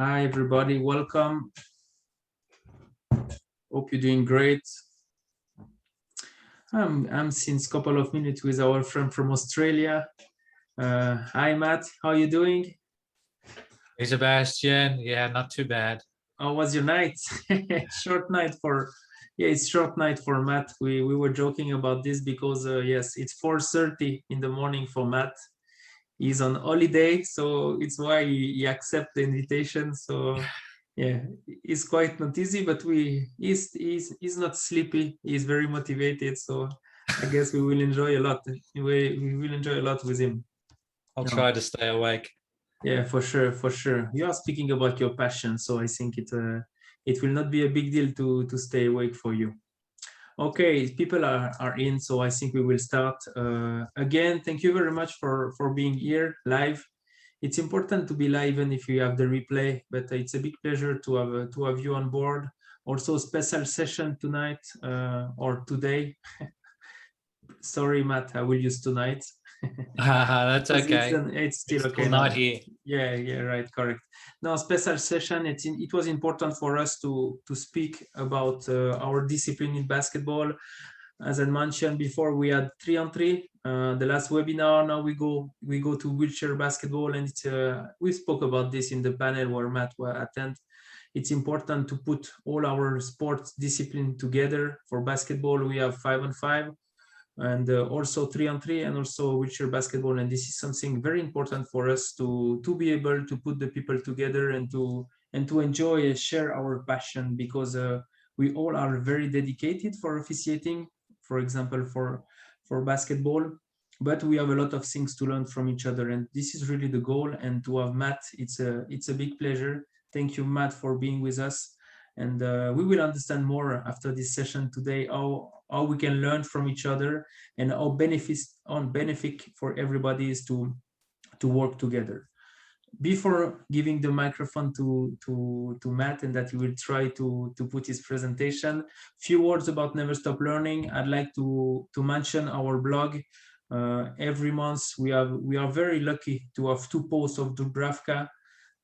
Hi, everybody. Welcome. Hope you're doing great. I'm since a couple of minutes with our friend from Australia. Hi, Matt. How you doing? Hey, Sebastian. Yeah, not too bad. How was your night? Short night for, yeah, it's short night for Matt. We were joking about this because yes, it's 4:30 in the morning for Matt. He's on holiday, so it's why he accept the invitation. So yeah, it's quite not easy, but he's not sleepy. He's very motivated. So I guess we will enjoy a lot. We will enjoy a lot with him. I'll Yeah, try to stay awake. yeah, for sure, for sure. You are speaking about your passion, so I think it will not be a big deal to stay awake for you. Okay, people are in, so I think we will start. Again, thank you very much for being here live. It's important to be live even if you have the replay, but it's a big pleasure to have you on board. Also, special session tonight or today. Sorry, Matt, I will use tonight. That's Because okay. it's still It's still okay not now. here. Yeah, yeah, right, correct. Now, special session. It was important for us to speak about our discipline in basketball. As I mentioned before, we had 3-on-3. The last webinar. Now we go to wheelchair basketball, and we spoke about this in the panel where Matt will attend. It's important to put all our sports discipline together. For basketball, we have 5-on-5 and also 3-on-3 and also wheelchair basketball, and this is something very important for us to be able to put the people together and to enjoy and share our passion, because we all are very dedicated for officiating, for example, for basketball, but we have a lot of things to learn from each other, and this is really the goal. And to have Matt, it's a big pleasure. Thank you, Matt, for being with us. And we will understand more after this session today how we can learn from each other, and how benefit for everybody is to work together. Before giving the microphone to Matt, and that he will try to put his presentation, few words about Never Stop Learning. I'd like to mention our blog. Every month we are very lucky to have 2 posts of Dubravka.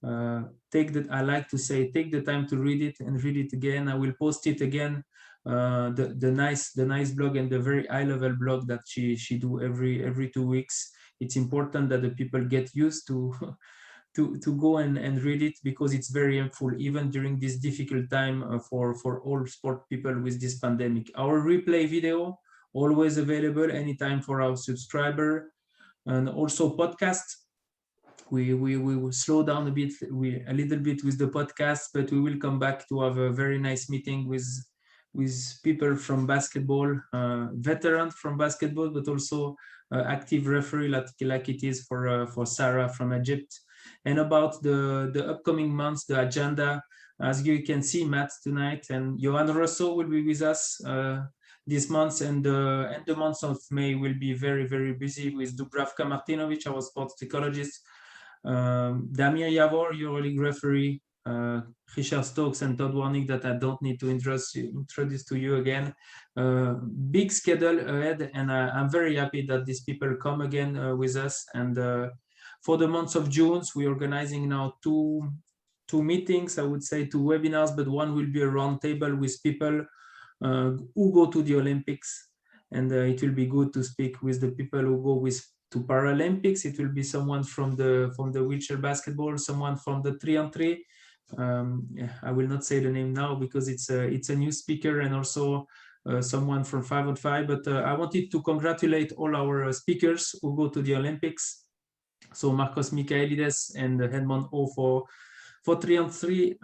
I like to say, take the time to read it and read it again. I will post it again. The nice blog and the very high level blog that she do every 2 weeks. It's important that the people get used to to go and read it, because it's very helpful even during this difficult time for all sport people with this pandemic. Our replay video always available anytime for our subscriber, and also podcast. We will slow down a little bit with the podcast, but we will come back to have a very nice meeting with people from basketball, veterans from basketball, but also active referee like it is for Sarah from Egypt. And about the upcoming months, the agenda, as you can see, Matt tonight and Johan Rosso will be with us this month, and the month of May will be very busy with Dubravka Martinovic, our sports psychologist, Damir Yavor, EuroLeague referee, Richard Stokes, and Todd Warnick, that I don't need to introduce to you again. Big schedule ahead, and I'm very happy that these people come again with us. And for the month of June, we're organizing now two meetings, I would say 2 webinars, but one will be a roundtable with people who go to the Olympics, and it will be good to speak with the people who go to Paralympics. It will be someone from the wheelchair basketball, someone from the 3-on-3. Yeah, I will not say the name now because it's a new speaker, and also someone from 5-on-5. But I wanted to congratulate all our speakers who go to the Olympics. So Marcos Michaelides and Edmond O for 3-on-3,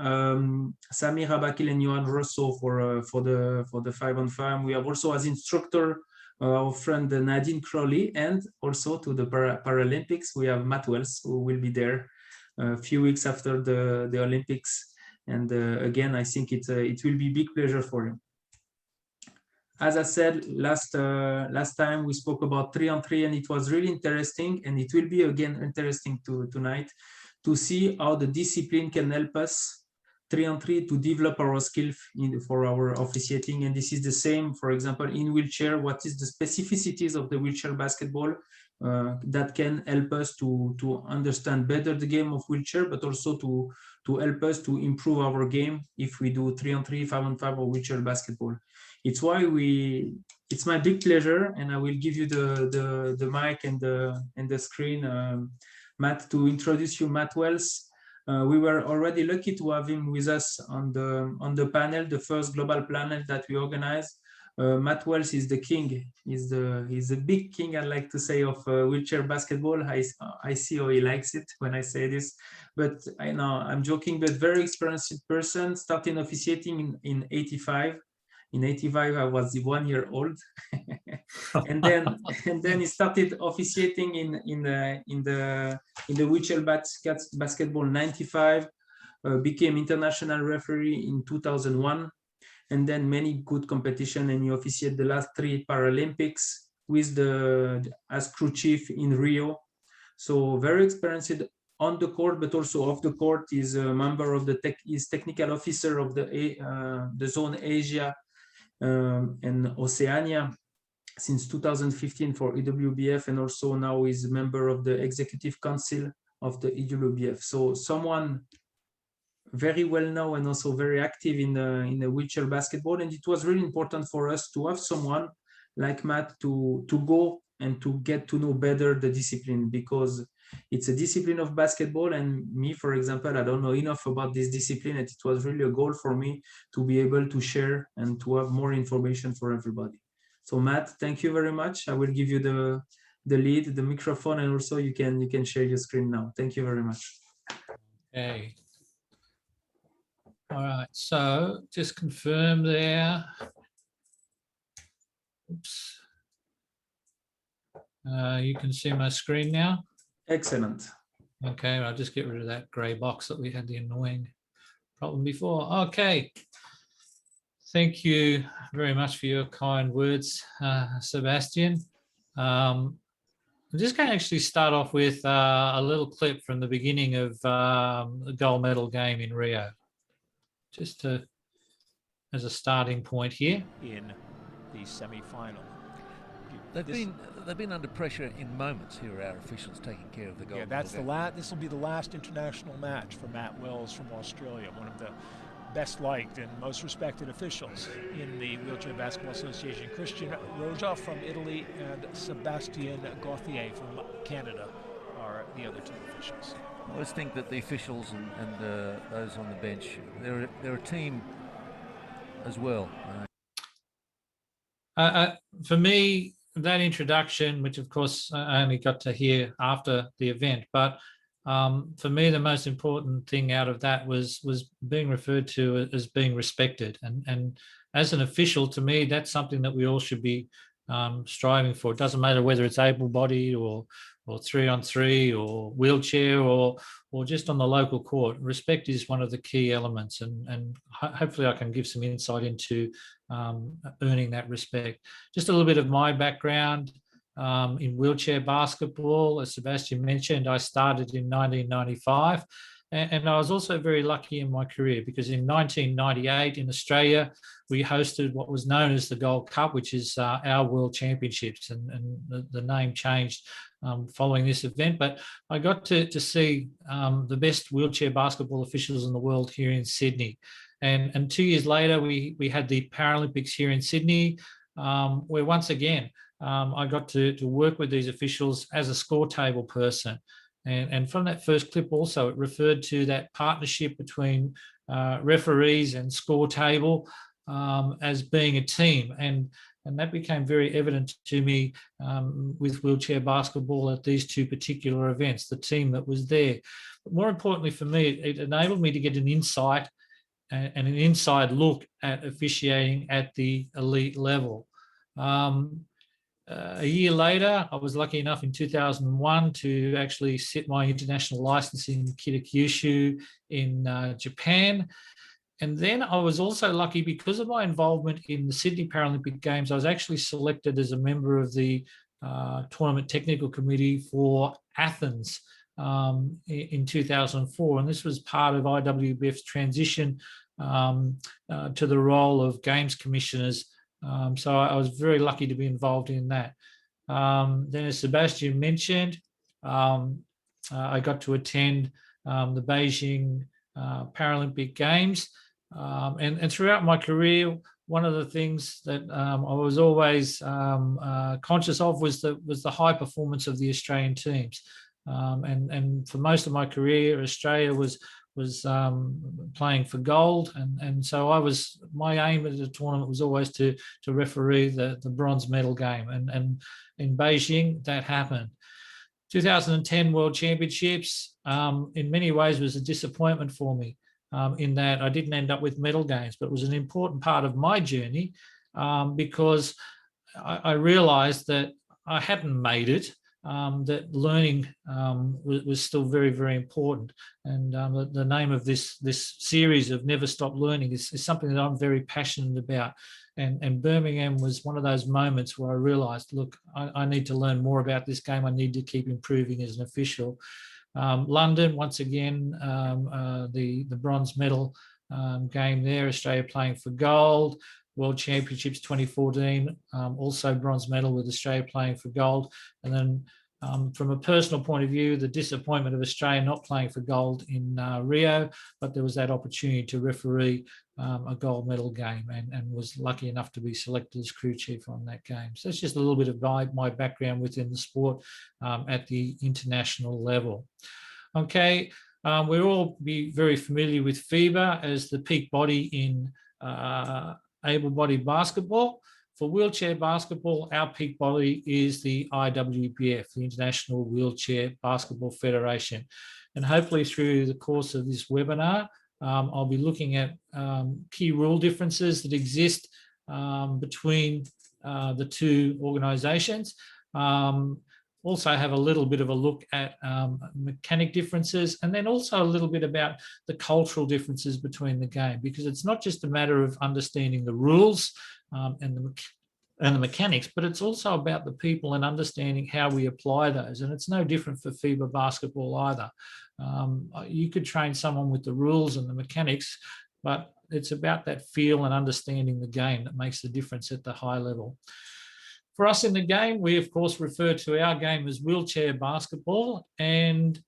Samir Abakil and Johan Rosso for the 5-on-5. We have also as instructor our friend Nadine Crowley, and also to the Paralympics we have Matt Wells, who will be there a few weeks after the Olympics. And again, I think it will be a big pleasure for him. As I said last time, we spoke about 3-on-3, and it was really interesting, and it will be again interesting tonight to see how the discipline can help us 3-on-3 to develop our skills for our officiating. And this is the same, for example, in wheelchair. What is the specificities of the wheelchair basketball that can help us to understand better the game of wheelchair, but also to help us to improve our game if we do 3-on-3, 5-on-5 or wheelchair basketball. It's why it's my big pleasure, and I will give you the mic and the screen, Matt, to introduce you, Matt Wells. We were already lucky to have him with us on the panel, the first global panel that we organized. Matt Wells is the king. He's the big king, I like to say, of wheelchair basketball. I see how he likes it when I say this, but I know I'm joking. But very experienced person, starting officiating in 85. In 85, I was 1 year old, and then he started officiating in the wheelchair basketball 95. Became international referee in 2001, and then many good competition. And he officiated the last 3 Paralympics with as crew chief in Rio. So very experienced on the court, but also off the court. He's a member of he's technical officer of the zone Asia and Oceania since 2015 for EWBF, and also now is a member of the executive council of the EWBF. So someone very well known and also very active in the wheelchair basketball. And it was really important for us to have someone like Matt to go and to get to know better the discipline, because it's a discipline of basketball. And me, for example, I don't know enough about this discipline, and it was really a goal for me to be able to share and to have more information for everybody. So Matt, thank you very much. I will give you the lead, the microphone, and also you can share your screen now. Thank you very much. Okay. All right, so just confirm there. Oops. You can see my screen now. Excellent. Okay, I'll just get rid of that grey box that we had the annoying problem before. Okay. Thank you very much for your kind words, Sebastian. I'm just going to actually start off with a little clip from the beginning of the gold medal game in Rio, just as a starting point here. In the semi-final. They've been under pressure in moments. Here are our officials taking care of the goal. Yeah, that's this will be the last international match for Matt Wells from Australia, one of the best liked and most respected officials in the Wheelchair Basketball Association. Christian Roja from Italy and Sebastien Gauthier from Canada are the other 2 officials. I always think that the officials and those on the bench, they're a team as well. For me, that introduction, which of course I only got to hear after the event, but for me, the most important thing out of that was being referred to as being respected. And as an official, to me, that's something that we all should be striving for. It doesn't matter whether it's able-bodied or 3-on-3 or wheelchair or just on the local court. Respect is one of the key elements, and hopefully I can give some insight into earning that respect. Just a little bit of my background in wheelchair basketball. As Sebastian mentioned, I started in 1995, and I was also very lucky in my career, because in 1998 in Australia, we hosted what was known as the Gold Cup, which is our World Championships, and the name changed following this event. But I got to see the best wheelchair basketball officials in the world here in Sydney. And 2 years later, we had the Paralympics here in Sydney, where once again, I got to work with these officials as a score table person. And from that first clip also, it referred to that partnership between referees and score table as being a team. And that became very evident to me with wheelchair basketball at these 2 particular events, the team that was there. But more importantly for me, it enabled me to get an insight and an inside look at officiating at the elite level. A year later, I was lucky enough in 2001 to actually sit my international license in Kitakyushu in Japan. And then I was also lucky, because of my involvement in the Sydney Paralympic Games, I was actually selected as a member of the tournament technical committee for Athens in 2004, and this was part of IWBF's transition to the role of games commissioners. So I was very lucky to be involved in that. Then, as Sebastian mentioned, I got to attend the Beijing Paralympic Games, and throughout my career, one of the things that I was always conscious of was the high performance of the Australian teams. And for most of my career, Australia was playing for gold, and so my aim at the tournament was always to referee the bronze medal game, and in Beijing that happened. 2010 World Championships in many ways was a disappointment for me, in that I didn't end up with medal games, but it was an important part of my journey because I realized that I hadn't made it, that learning was still very, very important. And the name of this series of Never Stop Learning is something that I'm very passionate about. And Birmingham was one of those moments where I realized, look, I need to learn more about this game. I need to keep improving as an official. London, once again, the bronze medal game there, Australia playing for gold. World Championships 2014, also bronze medal with Australia playing for gold. And then from a personal point of view, the disappointment of Australia not playing for gold in Rio, but there was that opportunity to referee a gold medal game, and was lucky enough to be selected as crew chief on that game. So it's just a little bit of my background within the sport at the international level. Okay, we'll all be very familiar with FIBA as the peak body in able-bodied basketball. For wheelchair basketball, our peak body is the IWBF, the International Wheelchair Basketball Federation. And hopefully through the course of this webinar, I'll be looking at key rule differences that exist between the two organisations. Also have a little bit of a look at mechanic differences, and then also a little bit about the cultural differences between the game, because it's not just a matter of understanding the rules and the mechanics, but it's also about the people and understanding how we apply those. And it's no different for FIBA basketball either. You could train someone with the rules and the mechanics, but it's about that feel and understanding the game that makes the difference at the high level. For us in the game, we of course refer to our game as wheelchair basketball, and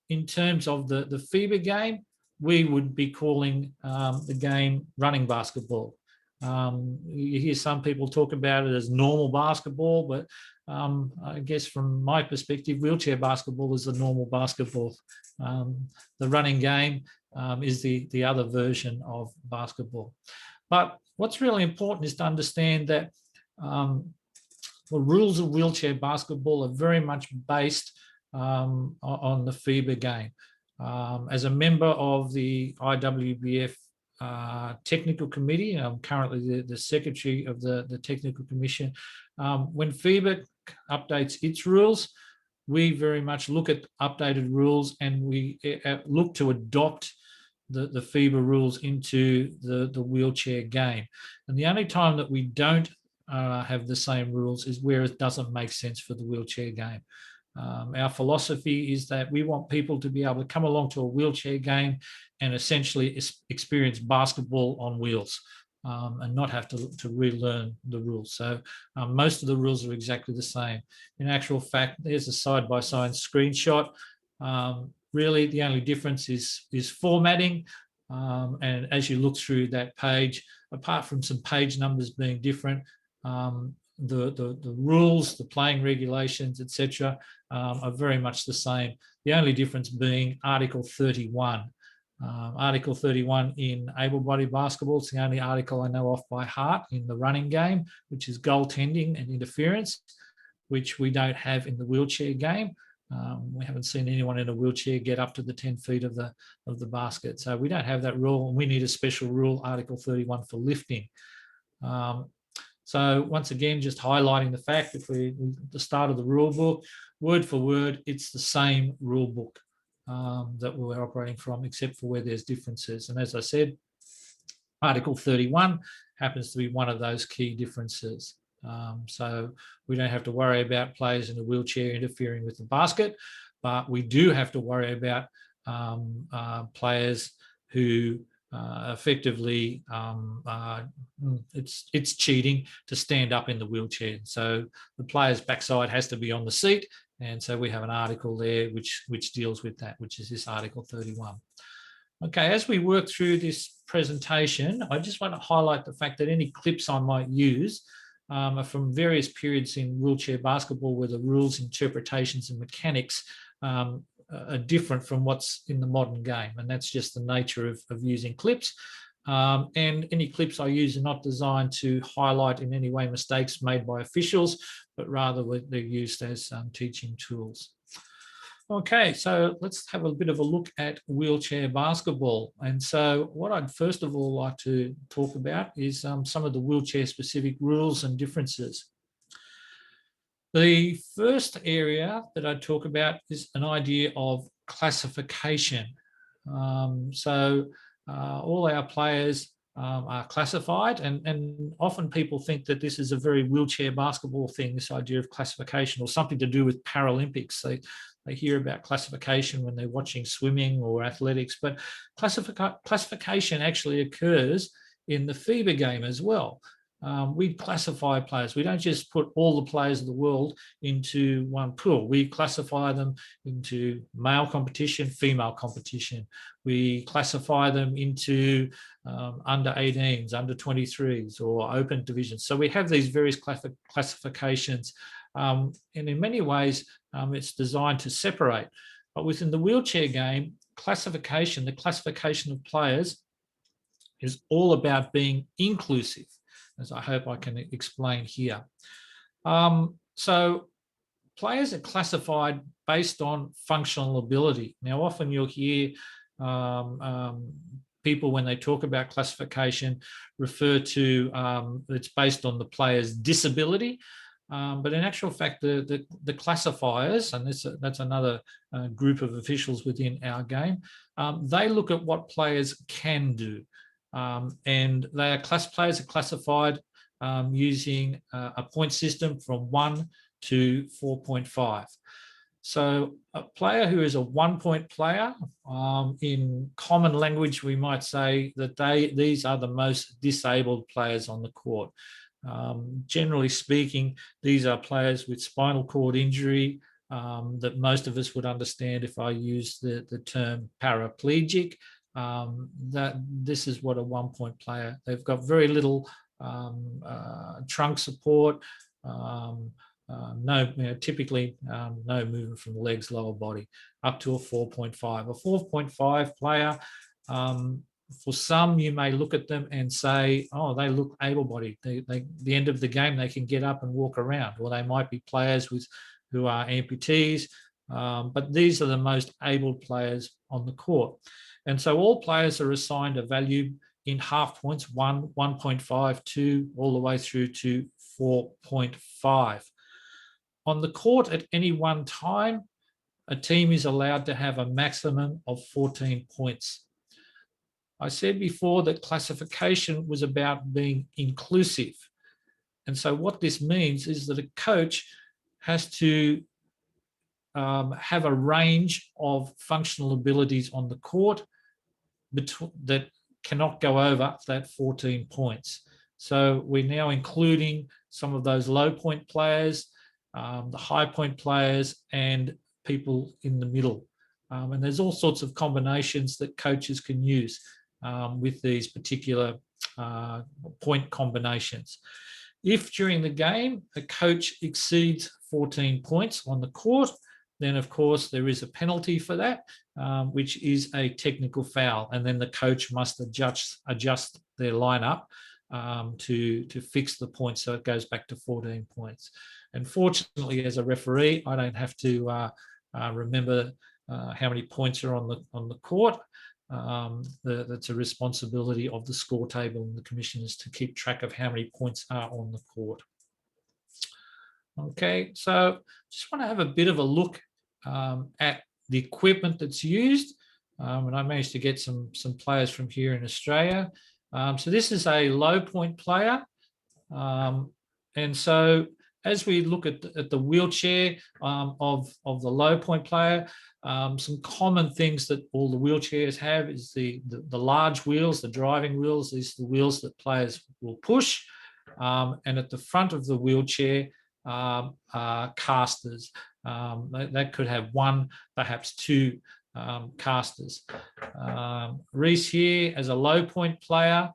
in terms of the FIBA game, we would be calling the game running basketball. You hear some people talk about it as normal basketball, but I guess from my perspective, wheelchair basketball is the normal basketball. The running game is the other version of basketball. But what's really important is to understand that the rules of wheelchair basketball are very much based on the FIBA game. As a member of the IWBF technical committee, I'm currently the secretary of the technical commission. When FIBA updates its rules, we very much look at updated rules, and we look to adopt the FIBA rules into the wheelchair game. And the only time that we don't have the same rules is where it doesn't make sense for the wheelchair game. Our philosophy is that we want people to be able to come along to a wheelchair game and essentially experience basketball on wheels, and not have to relearn the rules. So most of the rules are exactly the same. In actual fact, there's a side-by-side screenshot. Really, the only difference is formatting. And as you look through that page, apart from some page numbers being different, the rules, the playing regulations, etc., are very much the same. The only difference being Article 31. Article 31 in able-bodied basketball is the only article I know off by heart in the running game, which is goaltending and interference, which we don't have in the wheelchair game. We haven't seen anyone in a wheelchair get up to the 10 feet of the basket. So we don't have that rule, and we need a special rule, Article 31, for lifting. So once again, just highlighting the fact, if we at the start of the rule book, word for word, it's the same rule book that we're operating from, except for where there's differences. And as I said, Article 31 happens to be one of those key differences. So we don't have to worry about players in a wheelchair interfering with the basket. but we do have to worry about players who effectively it's cheating to stand up in the wheelchair. So the player's backside has to be on the seat, and so we have an article there which deals with that, which is this Article 31. Okay, as we work through this presentation, I just want to highlight the fact that any clips I might use are from various periods in wheelchair basketball where the rules, interpretations and mechanics are different from what's in the modern game. And that's just the nature of using clips. And any clips I use are not designed to highlight in any way mistakes made by officials, but rather they're used as teaching tools. Okay, so let's have a bit of a look at wheelchair basketball. And so what I'd first of all like to talk about is some of the wheelchair specific rules and differences. The first area that I'd talk about is an idea of classification. All our players are classified, and often people think that this is a very wheelchair basketball thing, this idea of classification, or something to do with Paralympics. They hear about classification when they're watching swimming or athletics, but classification actually occurs in the FIBA game as well. We classify players. We don't just put all the players of the world into one pool. We classify them into male competition, female competition. We classify them into under 18s, under 23s, or open divisions. So we have these various classifications. And in many ways, it's designed to separate. But within the wheelchair game, classification, the classification of players is all about being inclusive, as I hope I can explain here. So players are classified based on functional ability. Now, often you'll hear people, when they talk about classification, refer to it's based on the player's disability. But in actual fact, the classifiers, and that's another group of officials within our game, they look at what players can do. And players are classified using a point system from 1 to 4.5. So a player who is a 1-point player, in common language, we might say that these are the most disabled players on the court. Generally speaking, these are players with spinal cord injury that most of us would understand if I use the term paraplegic. That this is what a 1-point player. They've got very little trunk support, typically no movement from the legs, lower body, up to a 4.5. A 4.5 player, for some, you may look at them and say, oh, they look able-bodied. The end of the game, they can get up and walk around. Or they might be players who are amputees, but these are the most able players on the court. And so all players are assigned a value in half points, 1, 1.5, 2, all the way through to 4.5. On the court at any one time, a team is allowed to have a maximum of 14 points. I said before that classification was about being inclusive. And so what this means is that a coach has to have a range of functional abilities on the court that cannot go over that 14 points. So we're now including some of those low point players, the high point players, and people in the middle. And there's all sorts of combinations that coaches can use with these particular point combinations. If during the game a coach exceeds 14 points on the court, then of course there is a penalty for that, which is a technical foul, and then the coach must adjust their lineup to fix the points so it goes back to 14 points. And fortunately, as a referee, I don't have to remember how many points are on the court. That's a responsibility of the score table and the commissioners to keep track of how many points are on the court. Okay, so just want to have a bit of a look at the equipment that's used. And I managed to get some players from here in Australia. So this is a low point player. And so as we look at the wheelchair of the low point player, some common things that all the wheelchairs have is the large wheels, the driving wheels. These are the wheels that players will push. And at the front of the wheelchair are casters. That could have one, perhaps two casters. Reece here, as a low point player,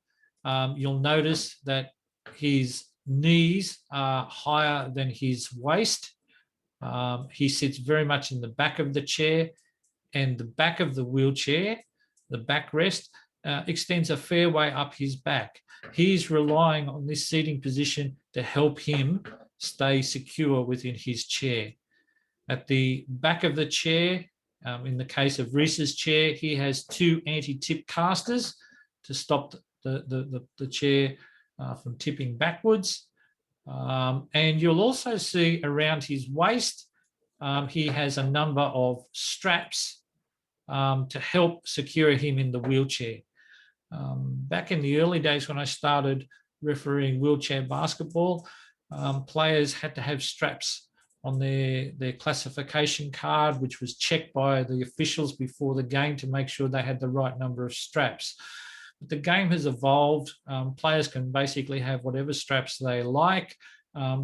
you'll notice that his knees are higher than his waist. He sits very much in the back of the chair, and the back of the wheelchair, the backrest, extends a fair way up his back. He's relying on this seating position to help him stay secure within his chair. At the back of the chair, in the case of Reece's chair, he has two anti-tip casters to stop the chair from tipping backwards. And you'll also see around his waist, he has a number of straps to help secure him in the wheelchair. Back in the early days when I started refereeing wheelchair basketball, players had to have straps on their classification card, which was checked by the officials before the game to make sure they had the right number of straps. But the game has evolved. Players can basically have whatever straps they like,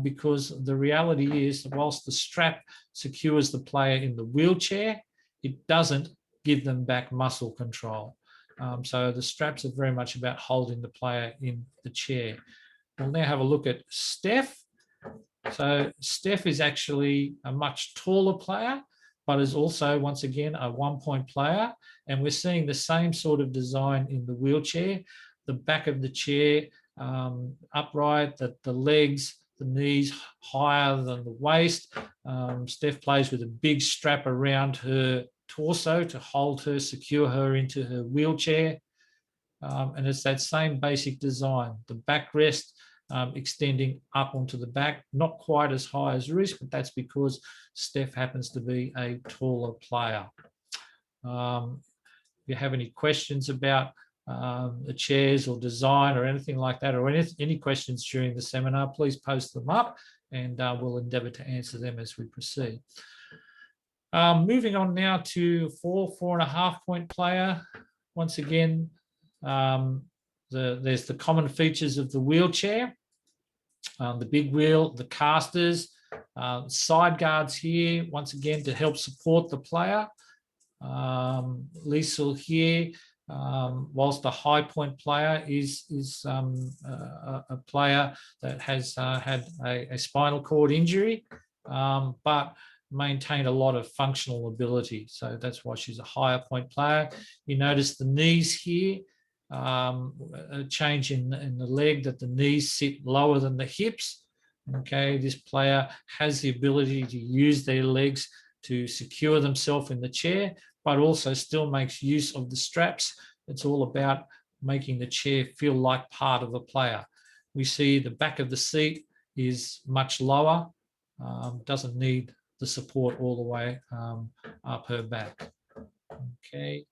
because the reality is, whilst the strap secures the player in the wheelchair, it doesn't give them back muscle control. So the straps are very much about holding the player in the chair. We'll now have a look at Steph. So Steph is actually a much taller player, but is also, once again, a one-point player. And we're seeing the same sort of design in the wheelchair. The back of the chair upright, the legs, the knees higher than the waist. Steph plays with a big strap around her torso to hold her, secure her into her wheelchair. And it's that same basic design. The backrest extending up onto the back, not quite as high as Reece, but that's because Steph happens to be a taller player. If you have any questions about the chairs or design or anything like that, or any questions during the seminar, please post them up and we'll endeavour to answer them as we proceed. Moving on now to 4.5 point player. Once again, there's the common features of the wheelchair, the big wheel, the casters, side guards here, once again, to help support the player. Liesl here, whilst a high point player is a player that has had a spinal cord injury, but maintained a lot of functional ability. So that's why she's a higher point player. You notice the knees here, a change in the leg, that the knees sit lower than the hips. Okay, this player has the ability to use their legs to secure themselves in the chair, but also still makes use of the straps. It's all about making the chair feel like part of the player. We see the back of the seat is much lower, doesn't need the support all the way up her back. Okay,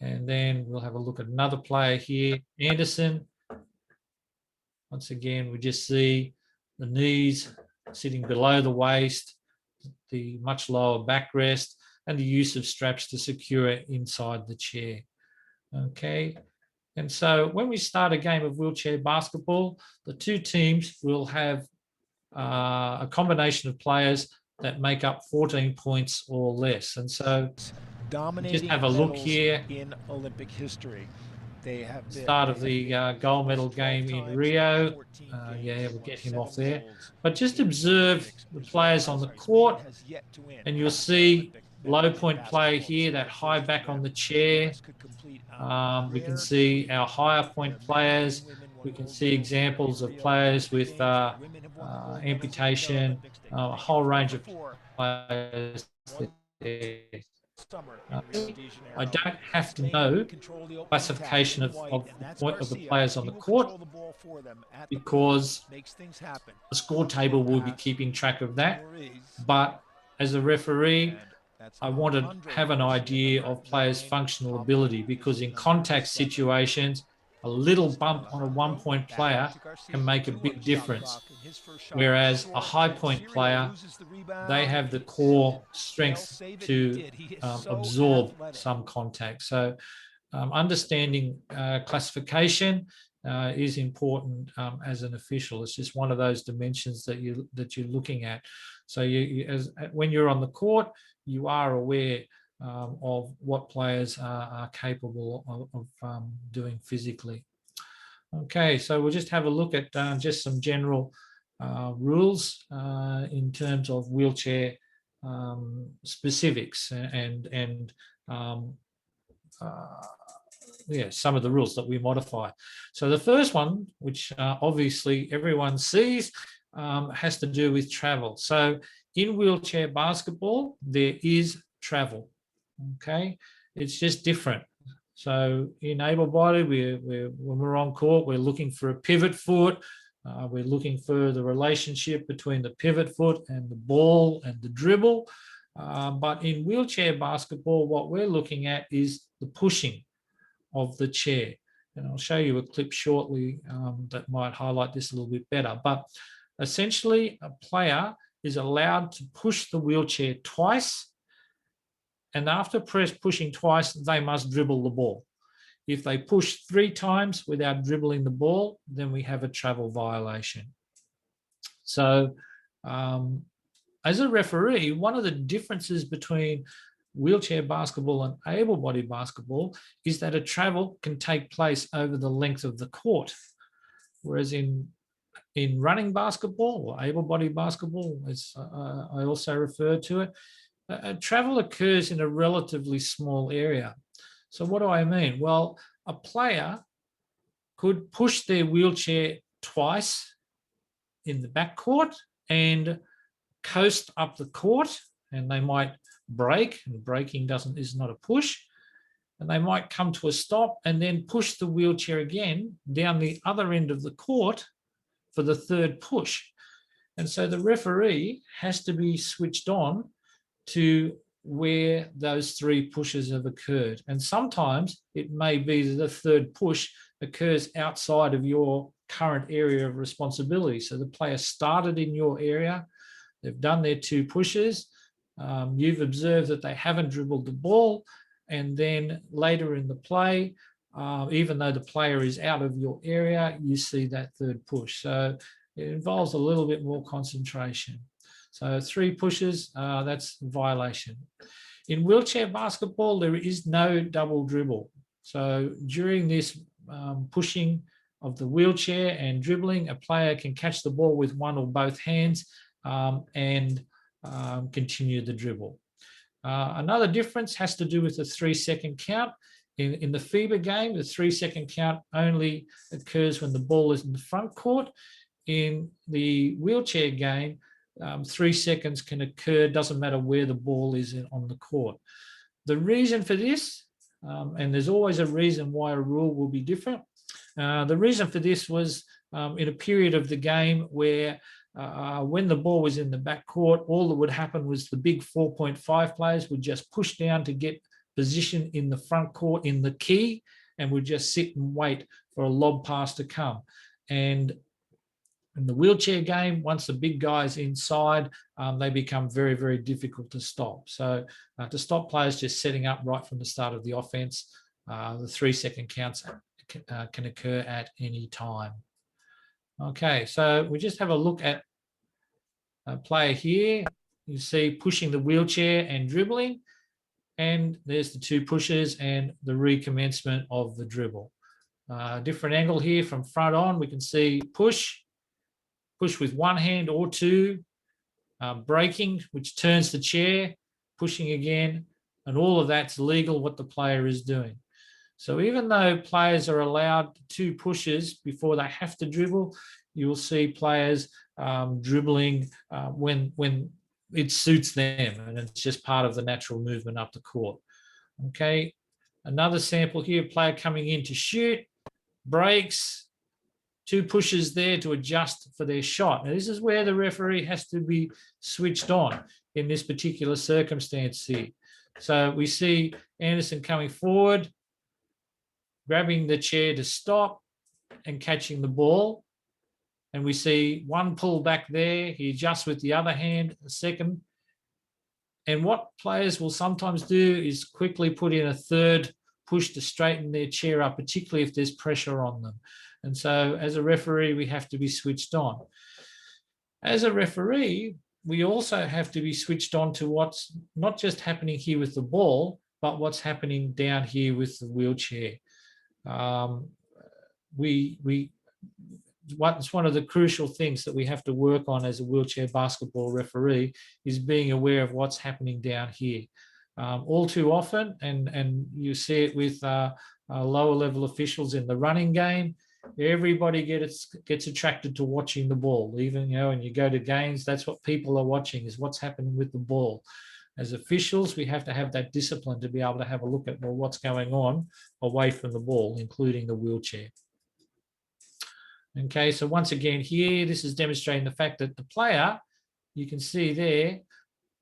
and then we'll have a look at another player here, Anderson. Once again, we just see the knees sitting below the waist, the much lower backrest, and the use of straps to secure it inside the chair. Okay, and so when we start a game of wheelchair basketball, the two teams will have a combination of players that make up 14 points or less. And so just have a look here in Olympic history. They have start of the gold medal game in Rio. Yeah, we'll get him off there. But just observe the players on the court, and you'll see low point play here, that high back on the chair. We can see our higher point players. We can see examples of players with amputation, a whole range of players there. I don't have to know classification of the point of the players on the court, because the score table will be keeping track of that. But as a referee, I want to have an idea of players' functional ability, because in contact situations, a little bump on a 1-point player can make a big difference. Whereas a high point player, they have the core strength to absorb some contact. So understanding classification is important as an official. It's just one of those dimensions that you're looking at. So when you're on the court, you are aware of what players are capable of doing physically. Okay, so we'll just have a look at just some general rules in terms of wheelchair specifics and some of the rules that we modify. So the first one, which obviously everyone sees, has to do with travel. So in wheelchair basketball, there is travel. Okay, it's just different. So in able-bodied, when we're on court, we're looking for a pivot foot. We're looking for the relationship between the pivot foot and the ball and the dribble. But in wheelchair basketball, what we're looking at is the pushing of the chair. And I'll show you a clip shortly that might highlight this a little bit better. But essentially, a player is allowed to push the wheelchair twice. And after pushing twice, they must dribble the ball. If they push 3 times without dribbling the ball, then we have a travel violation. So as a referee, one of the differences between wheelchair basketball and able-bodied basketball is that a travel can take place over the length of the court. Whereas in running basketball or able-bodied basketball, as I also refer to it, travel occurs in a relatively small area. So what do I mean? Well, a player could push their wheelchair twice in the backcourt and coast up the court, and they might break, and breaking is not a push, and they might come to a stop and then push the wheelchair again down the other end of the court for the 3rd push. And so the referee has to be switched on to where those 3 pushes have occurred. And sometimes it may be that the 3rd push occurs outside of your current area of responsibility. So the player started in your area, they've done their 2 pushes, you've observed that they haven't dribbled the ball, and then later in the play, even though the player is out of your area, you see that 3rd push. So it involves a little bit more concentration. So 3 pushes, that's violation. In wheelchair basketball, there is no double dribble. So during this pushing of the wheelchair and dribbling, a player can catch the ball with one or both hands and continue the dribble. Another difference has to do with the 3-second count. In the FIBA game, the 3-second count only occurs when the ball is in the front court. In the wheelchair game, 3 seconds can occur, doesn't matter where the ball is on the court. The reason for this, and there's always a reason why a rule will be different. The reason for this was in a period of the game where when the ball was in the backcourt, all that would happen was the big 4.5 players would just push down to get position in the front court in the key and would just sit and wait for a lob pass to come. And in the wheelchair game, once the big guy's inside, they become very, very difficult to stop. So to stop players just setting up right from the start of the offense, the 3-second counts can occur at any time. Okay, so we just have a look at a player here. You see pushing the wheelchair and dribbling, and there's the 2 pushes and the recommencement of the dribble. Different angle here from front on, we can see push with one hand or 2, breaking, which turns the chair, pushing again, and all of that's legal what the player is doing. So even though players are allowed 2 pushes before they have to dribble, you will see players dribbling when it suits them, and it's just part of the natural movement up the court. Okay, another sample here, player coming in to shoot, breaks, 2 pushes there to adjust for their shot. Now, this is where the referee has to be switched on in this particular circumstance here. So we see Anderson coming forward, grabbing the chair to stop and catching the ball. And we see one pull back there. He adjusts with the other hand a second. And what players will sometimes do is quickly put in a third push to straighten their chair up, particularly if there's pressure on them. And so as a referee, we have to be switched on. As a referee, we also have to be switched on to what's not just happening here with the ball, but what's happening down here with the wheelchair. It's one of the crucial things that we have to work on as a wheelchair basketball referee is being aware of what's happening down here. All too often, and you see it with lower level officials in the running game, everybody gets attracted to watching the ball. Even, when you go to games, that's what people are watching, is what's happening with the ball. As officials, we have to have that discipline to be able to have a look at, well, what's going on away from the ball, including the wheelchair. Okay, so once again here, this is demonstrating the fact that the player, you can see there,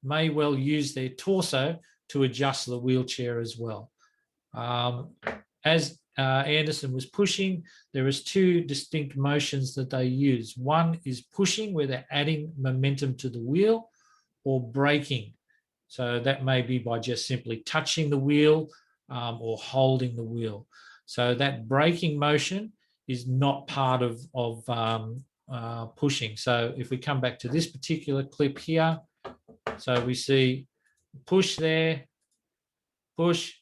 may well use their torso to adjust the wheelchair as well. As Anderson was pushing, there is two distinct motions that they use. One is pushing, where they're adding momentum to the wheel, or braking. So that may be by just simply touching the wheel or holding the wheel. So that braking motion is not part of pushing. So if we come back to this particular clip here, so we see push there, push,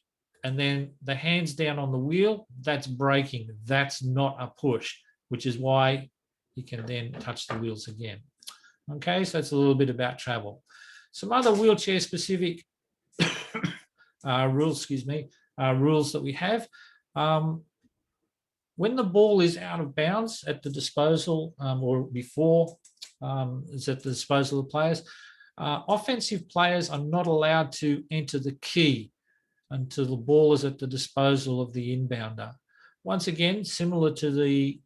and then the hands down on the wheel, that's braking. That's not a push, which is why you can then touch the wheels again. Okay, so it's a little bit about travel. Some other wheelchair specific rules that we have. When the ball is out of bounds at the disposal or before it's at the disposal of players, offensive players are not allowed to enter the key until the ball is at the disposal of the inbounder. Once again, similar to the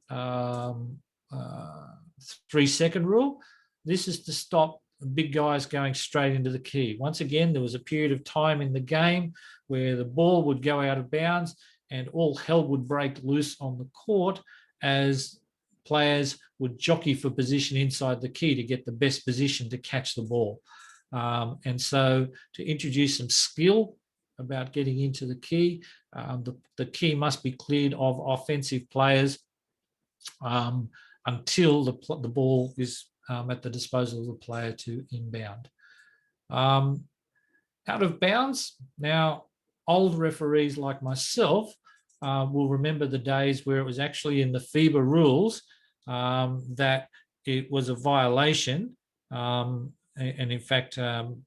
3-second rule, this is to stop big guys going straight into the key. Once again, there was a period of time in the game where the ball would go out of bounds and all hell would break loose on the court as players would jockey for position inside the key to get the best position to catch the ball. And so to introduce some skill about getting into the key, the key must be cleared of offensive players until the ball is at the disposal of the player to inbound. Out of bounds, now old referees like myself will remember the days where it was actually in the FIBA rules that it was a violation and in fact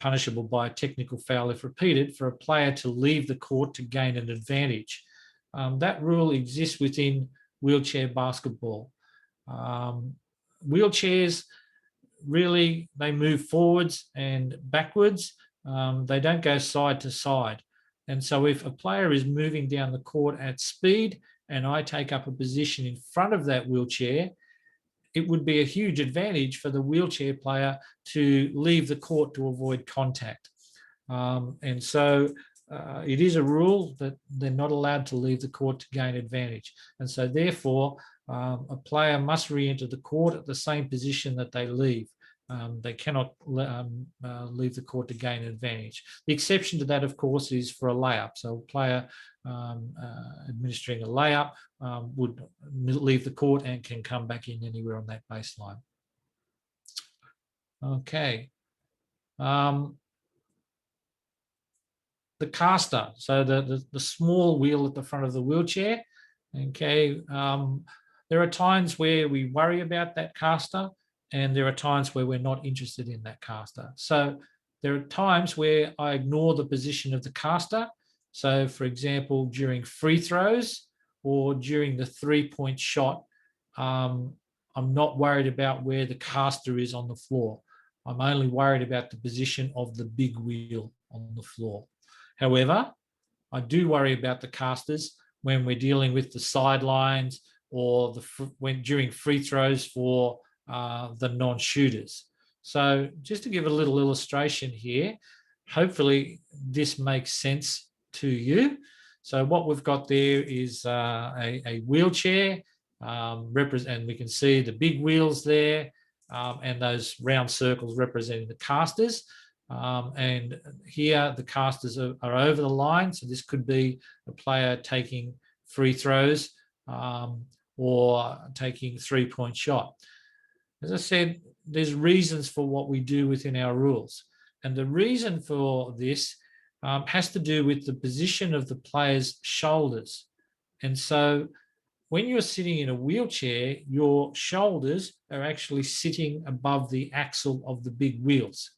punishable by a technical foul if repeated for a player to leave the court to gain an advantage. That rule exists within wheelchair basketball. Wheelchairs, really, they move forwards and backwards. They don't go side to side. And so if a player is moving down the court at speed and I take up a position in front of that wheelchair, it would be a huge advantage for the wheelchair player to leave the court to avoid contact. And so it is a rule that they're not allowed to leave the court to gain advantage. And so therefore, a player must re-enter the court at the same position that they leave. They cannot leave the court to gain an advantage. The exception to that, of course, is for a layup. So a player administering a layup would leave the court and can come back in anywhere on that baseline. Okay. The caster, so the small wheel at the front of the wheelchair. Okay. There are times where we worry about that caster, and there are times where we're not interested in that caster. So there are times where I ignore the position of the caster. So for example, during free throws or during the 3-point shot, I'm not worried about where the caster is on the floor. I'm only worried about the position of the big wheel on the floor. However, I do worry about the casters when we're dealing with the sidelines or during free throws for the non-shooters. So just to give a little illustration here, hopefully this makes sense to you. So what we've got there is a wheelchair, and we can see the big wheels there, and those round circles representing the casters. And here the casters are over the line. So this could be a player taking free throws or taking three-point shot. As I said, there's reasons for what we do within our rules. And the reason for this has to do with the position of the player's shoulders. And so when you're sitting in a wheelchair, your shoulders are actually sitting above the axle of the big wheels.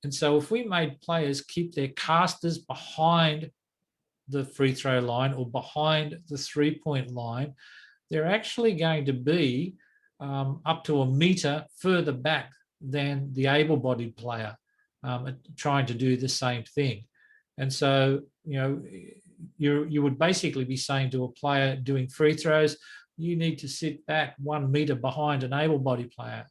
And so if we made players keep their casters behind the free throw line or behind the three-point line, they're actually going to be up to a meter further back than the able-bodied player trying to do the same thing. And so, you would basically be saying to a player doing free throws, you need to sit back 1 meter behind an able-bodied player.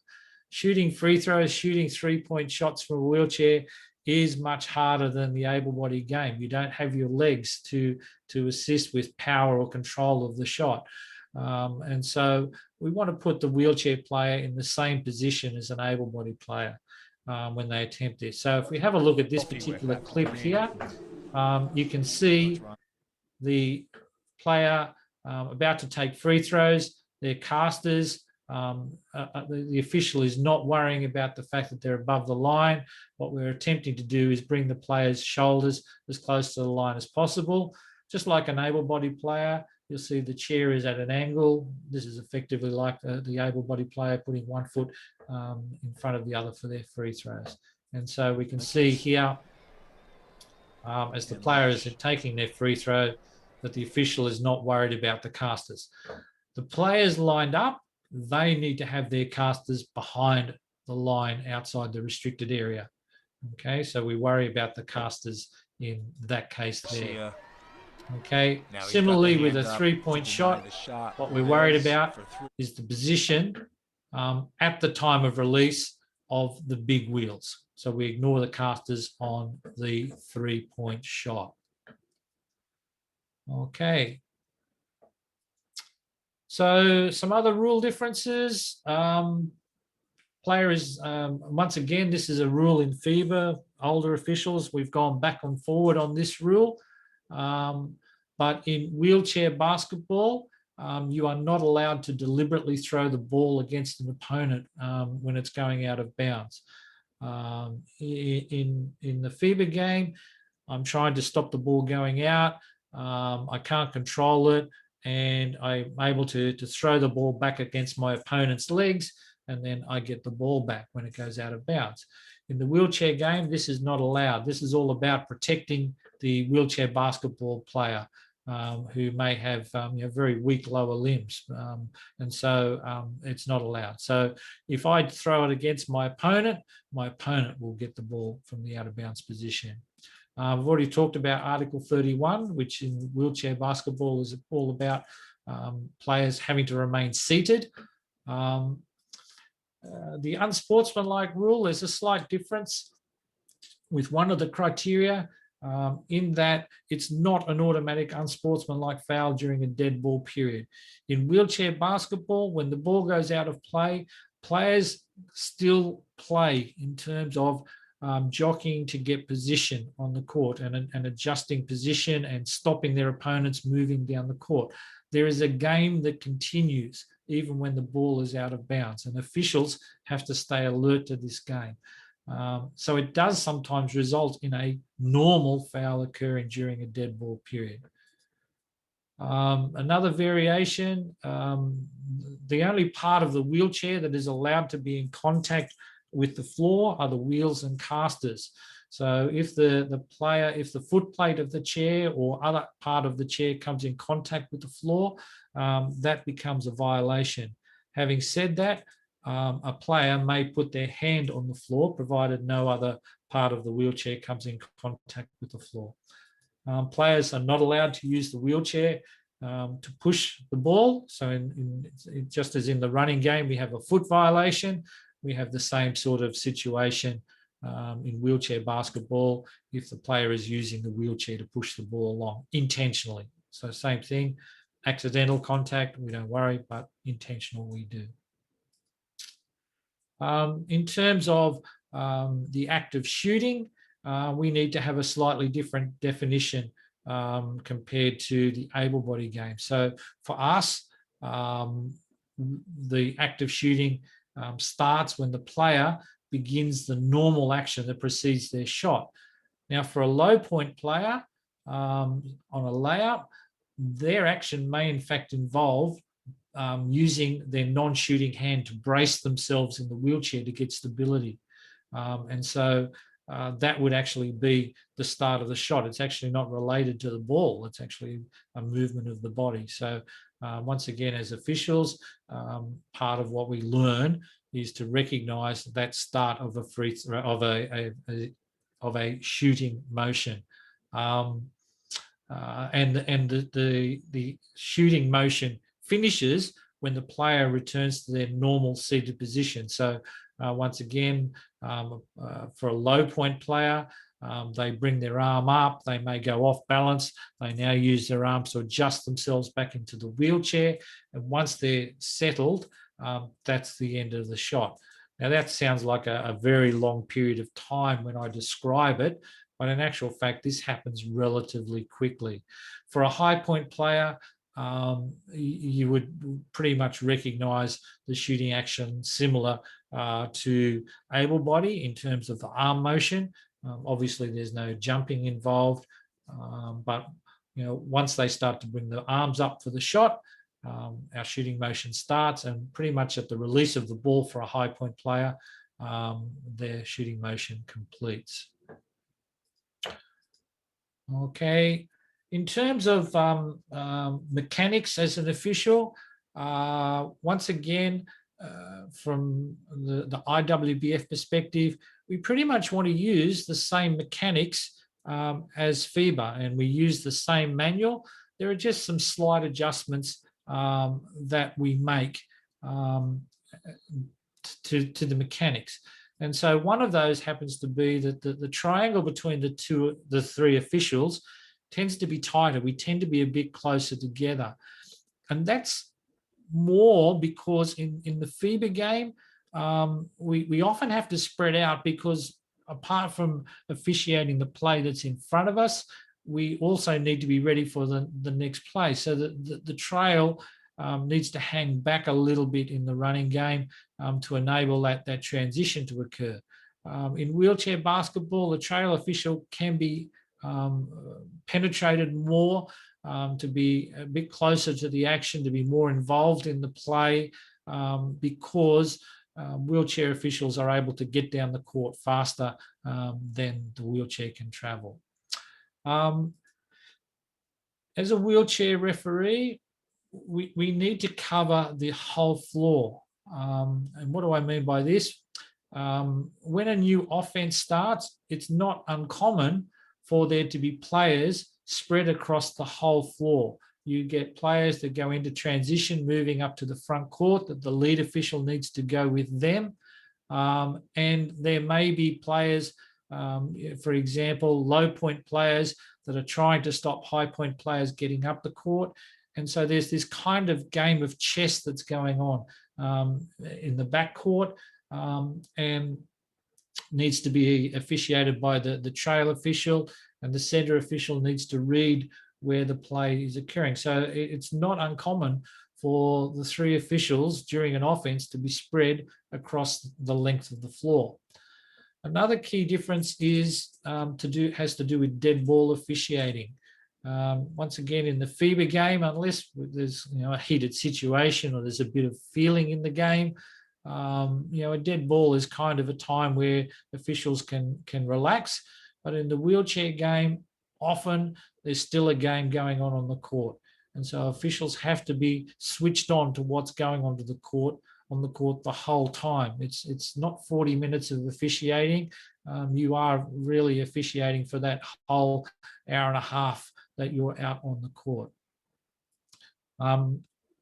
Shooting free throws, shooting three-point shots from a wheelchair is much harder than the able-bodied game. You don't have your legs to assist with power or control of the shot. And so we want to put the wheelchair player in the same position as an able-bodied player when they attempt this. So if we have a look at this particular clip here, you can see the player about to take free throws, their casters. The official is not worrying about the fact that they're above the line. What we're attempting to do is bring the player's shoulders as close to the line as possible. Just like an able-bodied player, you'll see the chair is at an angle. This is effectively like the able-bodied player putting 1 foot in front of the other for their free throws. And so we can see here, as the players are taking their free throw, that the official is not worried about the casters. The players lined up, they need to have their casters behind the line outside the restricted area. Okay, so we worry about the casters in that case there. Okay, similarly with a three-point shot, what we're worried about is the position at the time of release of the big wheels. So we ignore the casters on the three-point shot. Okay. So some other rule differences. Players, once again, this is a rule in FIBA. Older officials, we've gone back and forward on this rule. But in wheelchair basketball, you are not allowed to deliberately throw the ball against an opponent when it's going out of bounds. In the FIBA game, I'm trying to stop the ball going out. I can't control it, and I'm able to throw the ball back against my opponent's legs, and then I get the ball back when it goes out of bounds. In the wheelchair game, this is not allowed. This is all about protecting the wheelchair basketball player who may have very weak lower limbs. And so it's not allowed. So if I throw it against my opponent will get the ball from the out of bounds position. I've already talked about Article 31, which in wheelchair basketball is all about players having to remain seated. The unsportsmanlike rule, there's a slight difference with one of the criteria in that it's not an automatic unsportsmanlike foul during a dead ball period. In wheelchair basketball, when the ball goes out of play, players still play in terms of jockeying to get position on the court and adjusting position and stopping their opponents moving down the court. There is a game that continues even when the ball is out of bounds, and officials have to stay alert to this game. So it does sometimes result in a normal foul occurring during a dead ball period. Another variation, the only part of the wheelchair that is allowed to be in contact with the floor are the wheels and casters. So if if the foot plate of the chair or other part of the chair comes in contact with the floor, that becomes a violation. Having said that, a player may put their hand on the floor, provided no other part of the wheelchair comes in contact with the floor. Players are not allowed to use the wheelchair to push the ball. So just as in the running game, we have a foot violation, we have the same sort of situation in wheelchair basketball if the player is using the wheelchair to push the ball along intentionally. So same thing, accidental contact, we don't worry, but intentional we do. In terms of the act of shooting, we need to have a slightly different definition compared to the able-bodied game. So for us, the act of shooting starts when the player begins the normal action that precedes their shot. Now, for a low point player on a layup, their action may in fact involve using their non-shooting hand to brace themselves in the wheelchair to get stability. And so that would actually be the start of the shot. It's actually not related to the ball. It's actually a movement of the body. So once again, as officials, part of what we learn is to recognise that start of a free of a shooting motion, and the shooting motion finishes when the player returns to their normal seated position. So once again, for a low point player, they bring their arm up, they may go off balance, they now use their arms to adjust themselves back into the wheelchair, and once they're settled, that's the end of the shot. Now that sounds like a very long period of time when I describe it, but in actual fact, this happens relatively quickly. For a high point player, you would pretty much recognise the shooting action similar to able body in terms of the arm motion. Obviously, there's no jumping involved, but once they start to bring the arms up for the shot, our shooting motion starts, and pretty much at the release of the ball for a high point player, their shooting motion completes. Okay. In terms of mechanics as an official, once again, from the IWBF perspective, we pretty much want to use the same mechanics as FIBA, and we use the same manual. There are just some slight adjustments that we make to the mechanics. And so one of those happens to be that the triangle between the three officials tends to be tighter. We tend to be a bit closer together. And that's more because in the FIBA game, we often have to spread out because apart from officiating the play that's in front of us, we also need to be ready for the next play. So the trail needs to hang back a little bit in the running game to enable that transition to occur. In wheelchair basketball, the trail official can be penetrated more, to be a bit closer to the action, to be more involved in the play, because wheelchair officials are able to get down the court faster than the wheelchair can travel. As a wheelchair referee, we need to cover the whole floor. And what do I mean by this? When a new offense starts, it's not uncommon for there to be players spread across the whole floor. You get players that go into transition, moving up to the front court, that the lead official needs to go with them. And there may be players, for example, low point players that are trying to stop high point players getting up the court. And so there's this kind of game of chess that's going on in the backcourt, and needs to be officiated by the trail official, and the center official needs to read where the play is occurring. So it's not uncommon for the three officials during an offense to be spread across the length of the floor. Another key difference is has to do with dead ball officiating. Once again, in the FIBA game, unless there's a heated situation or there's a bit of feeling in the game, a dead ball is kind of a time where officials can relax. But in the wheelchair game, often there's still a game going on the court, and so officials have to be switched on to what's going on the court the whole time. It's not 40 minutes of officiating. You are really officiating for that whole hour and a half that you're out on the court.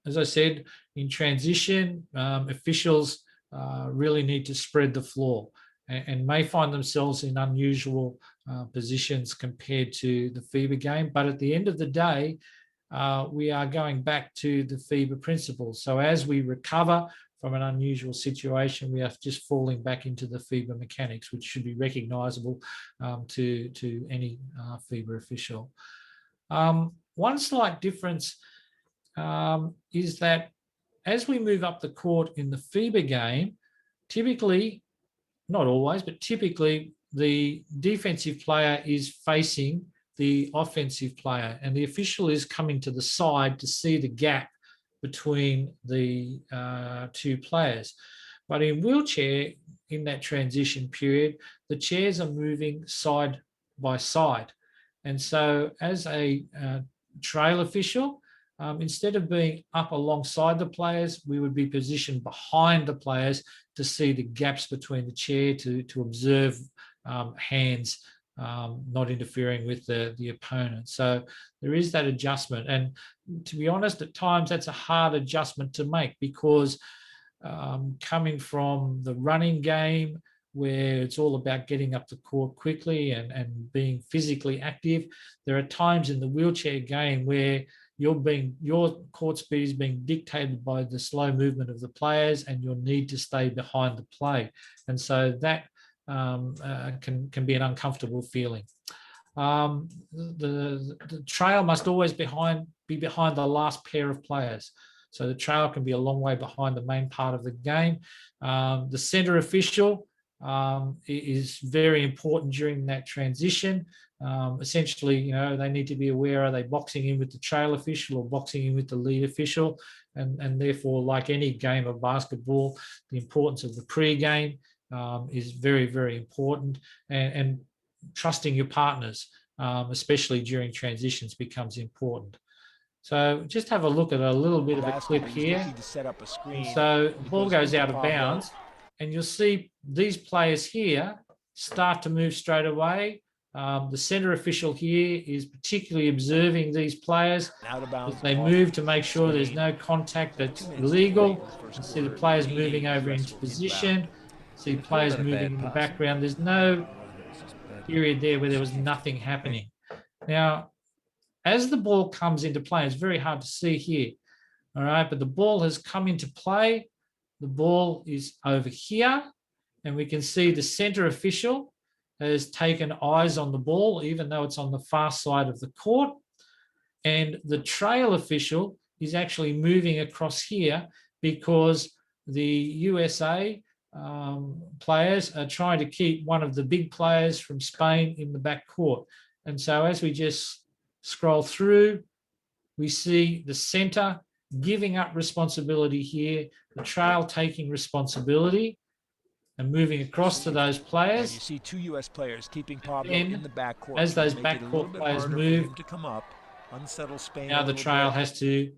As I said, in transition, officials really need to spread the floor. and may find themselves in unusual positions compared to the FIBA game. But at the end of the day, we are going back to the FIBA principles. So as we recover from an unusual situation, we are just falling back into the FIBA mechanics, which should be recognisable to any FIBA official. One slight difference is that as we move up the court in the FIBA game, typically, not always, but typically the defensive player is facing the offensive player, and the official is coming to the side to see the gap between the two players. But in wheelchair, in that transition period, the chairs are moving side by side. And so as a trail official, instead of being up alongside the players, we would be positioned behind the players to see the gaps between the chair, to observe hands not interfering with the opponent. So there is that adjustment. And to be honest, at times that's a hard adjustment to make, because coming from the running game, where it's all about getting up the court quickly and being physically active, there are times in the wheelchair game where your court speed is being dictated by the slow movement of the players and your need to stay behind the play. And so that can be an uncomfortable feeling. The trail must always be behind the last pair of players. So the trail can be a long way behind the main part of the game. The centre official is very important during that transition. Essentially, they need to be aware, are they boxing in with the trail official or boxing in with the lead official? And therefore, like any game of basketball, the importance of the pre-game is very, very important. And trusting your partners, especially during transitions, becomes important. So just have a look at a little bit of a clip here. So the ball goes out of bounds, and you'll see these players here start to move straight away. The centre official here is particularly observing these players as they move to make sure there's no contact that's illegal. You see the players moving over into position. See players moving in the background. There's no period there where there was nothing happening. Now, as the ball comes into play, it's very hard to see here, all right, but the ball has come into play. The ball is over here, and we can see the centre official has taken eyes on the ball, even though it's on the far side of the court. And the trail official is actually moving across here because the USA players are trying to keep one of the big players from Spain in the back court. And so as we just scroll through, we see the centre giving up responsibility here, the trail taking responsibility and moving across to those players. And you see two U.S. players keeping Pablo in the backcourt. As those backcourt players move to come up, unsettle Spain. Now the trail has to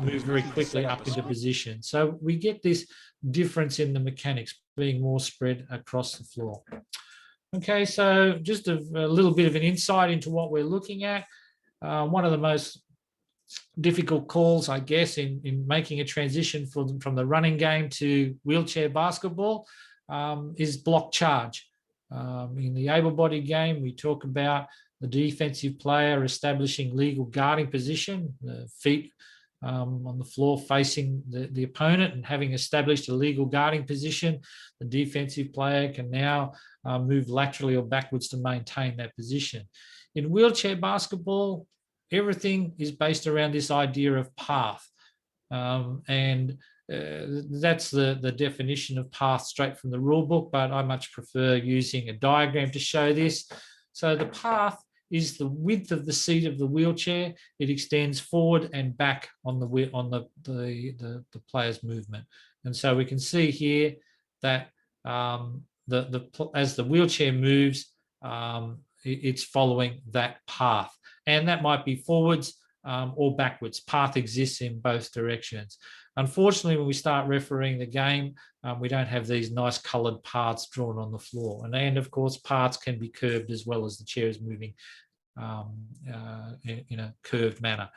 move very quickly up into position. So we get this difference in the mechanics being more spread across the floor. Okay, so just a little bit of an insight into what we're looking at. One of the most difficult calls, I guess, in making a transition from the running game to wheelchair basketball is block charge. In the able-bodied game, we talk about the defensive player establishing legal guarding position, the feet on the floor facing the opponent, and having established a legal guarding position, the defensive player can now move laterally or backwards to maintain that position. In wheelchair basketball, everything is based around this idea of path. That's the definition of path straight from the rule book, but I much prefer using a diagram to show this. So the path is the width of the seat of the wheelchair. It extends forward and back on the player's movement. And so we can see here that as the wheelchair moves, it's following that path. And that might be forwards or backwards. Path exists in both directions. Unfortunately, when we start refereeing the game, we don't have these nice coloured paths drawn on the floor. And of course, paths can be curved as well as the chair is moving in a curved manner.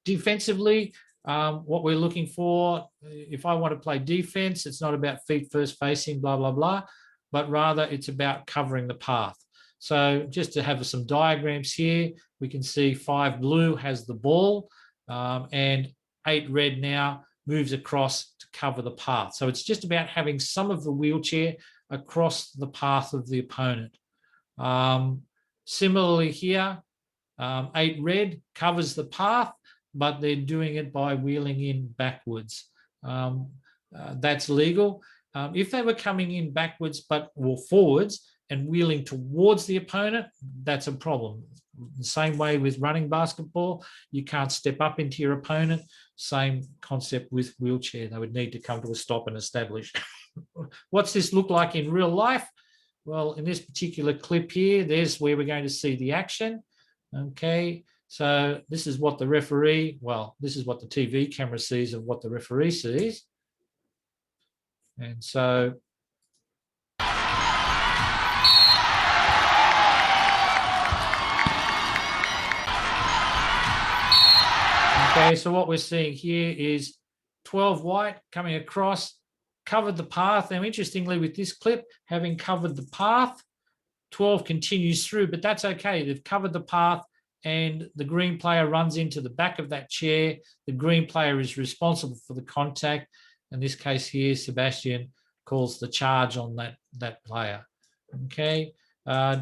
Defensively, what we're looking for, if I want to play defense, it's not about feet first facing, blah, blah, blah, but rather it's about covering the path. So just to have some diagrams here, we can see 5 blue has the ball, and 8 red now moves across to cover the path. So it's just about having some of the wheelchair across the path of the opponent. Similarly here, 8 red covers the path, but they're doing it by wheeling in backwards. That's legal. If they were coming in backwards or forwards and wheeling towards the opponent, that's a problem. The same way with running basketball, you can't step up into your opponent. Same concept with wheelchair. They would need to come to a stop and establish. What's this look like in real life? Well, in this particular clip here, there's where we're going to see the action. Okay, so this is what the referee, well, this is what the TV camera sees of what the referee sees. And so okay, so what we're seeing here is 12 white coming across, covered the path. Now, interestingly, with this clip, having covered the path, 12 continues through, but that's okay. They've covered the path and the green player runs into the back of that chair. The green player is responsible for the contact. In this case here, Sebastian calls the charge on that player. Okay,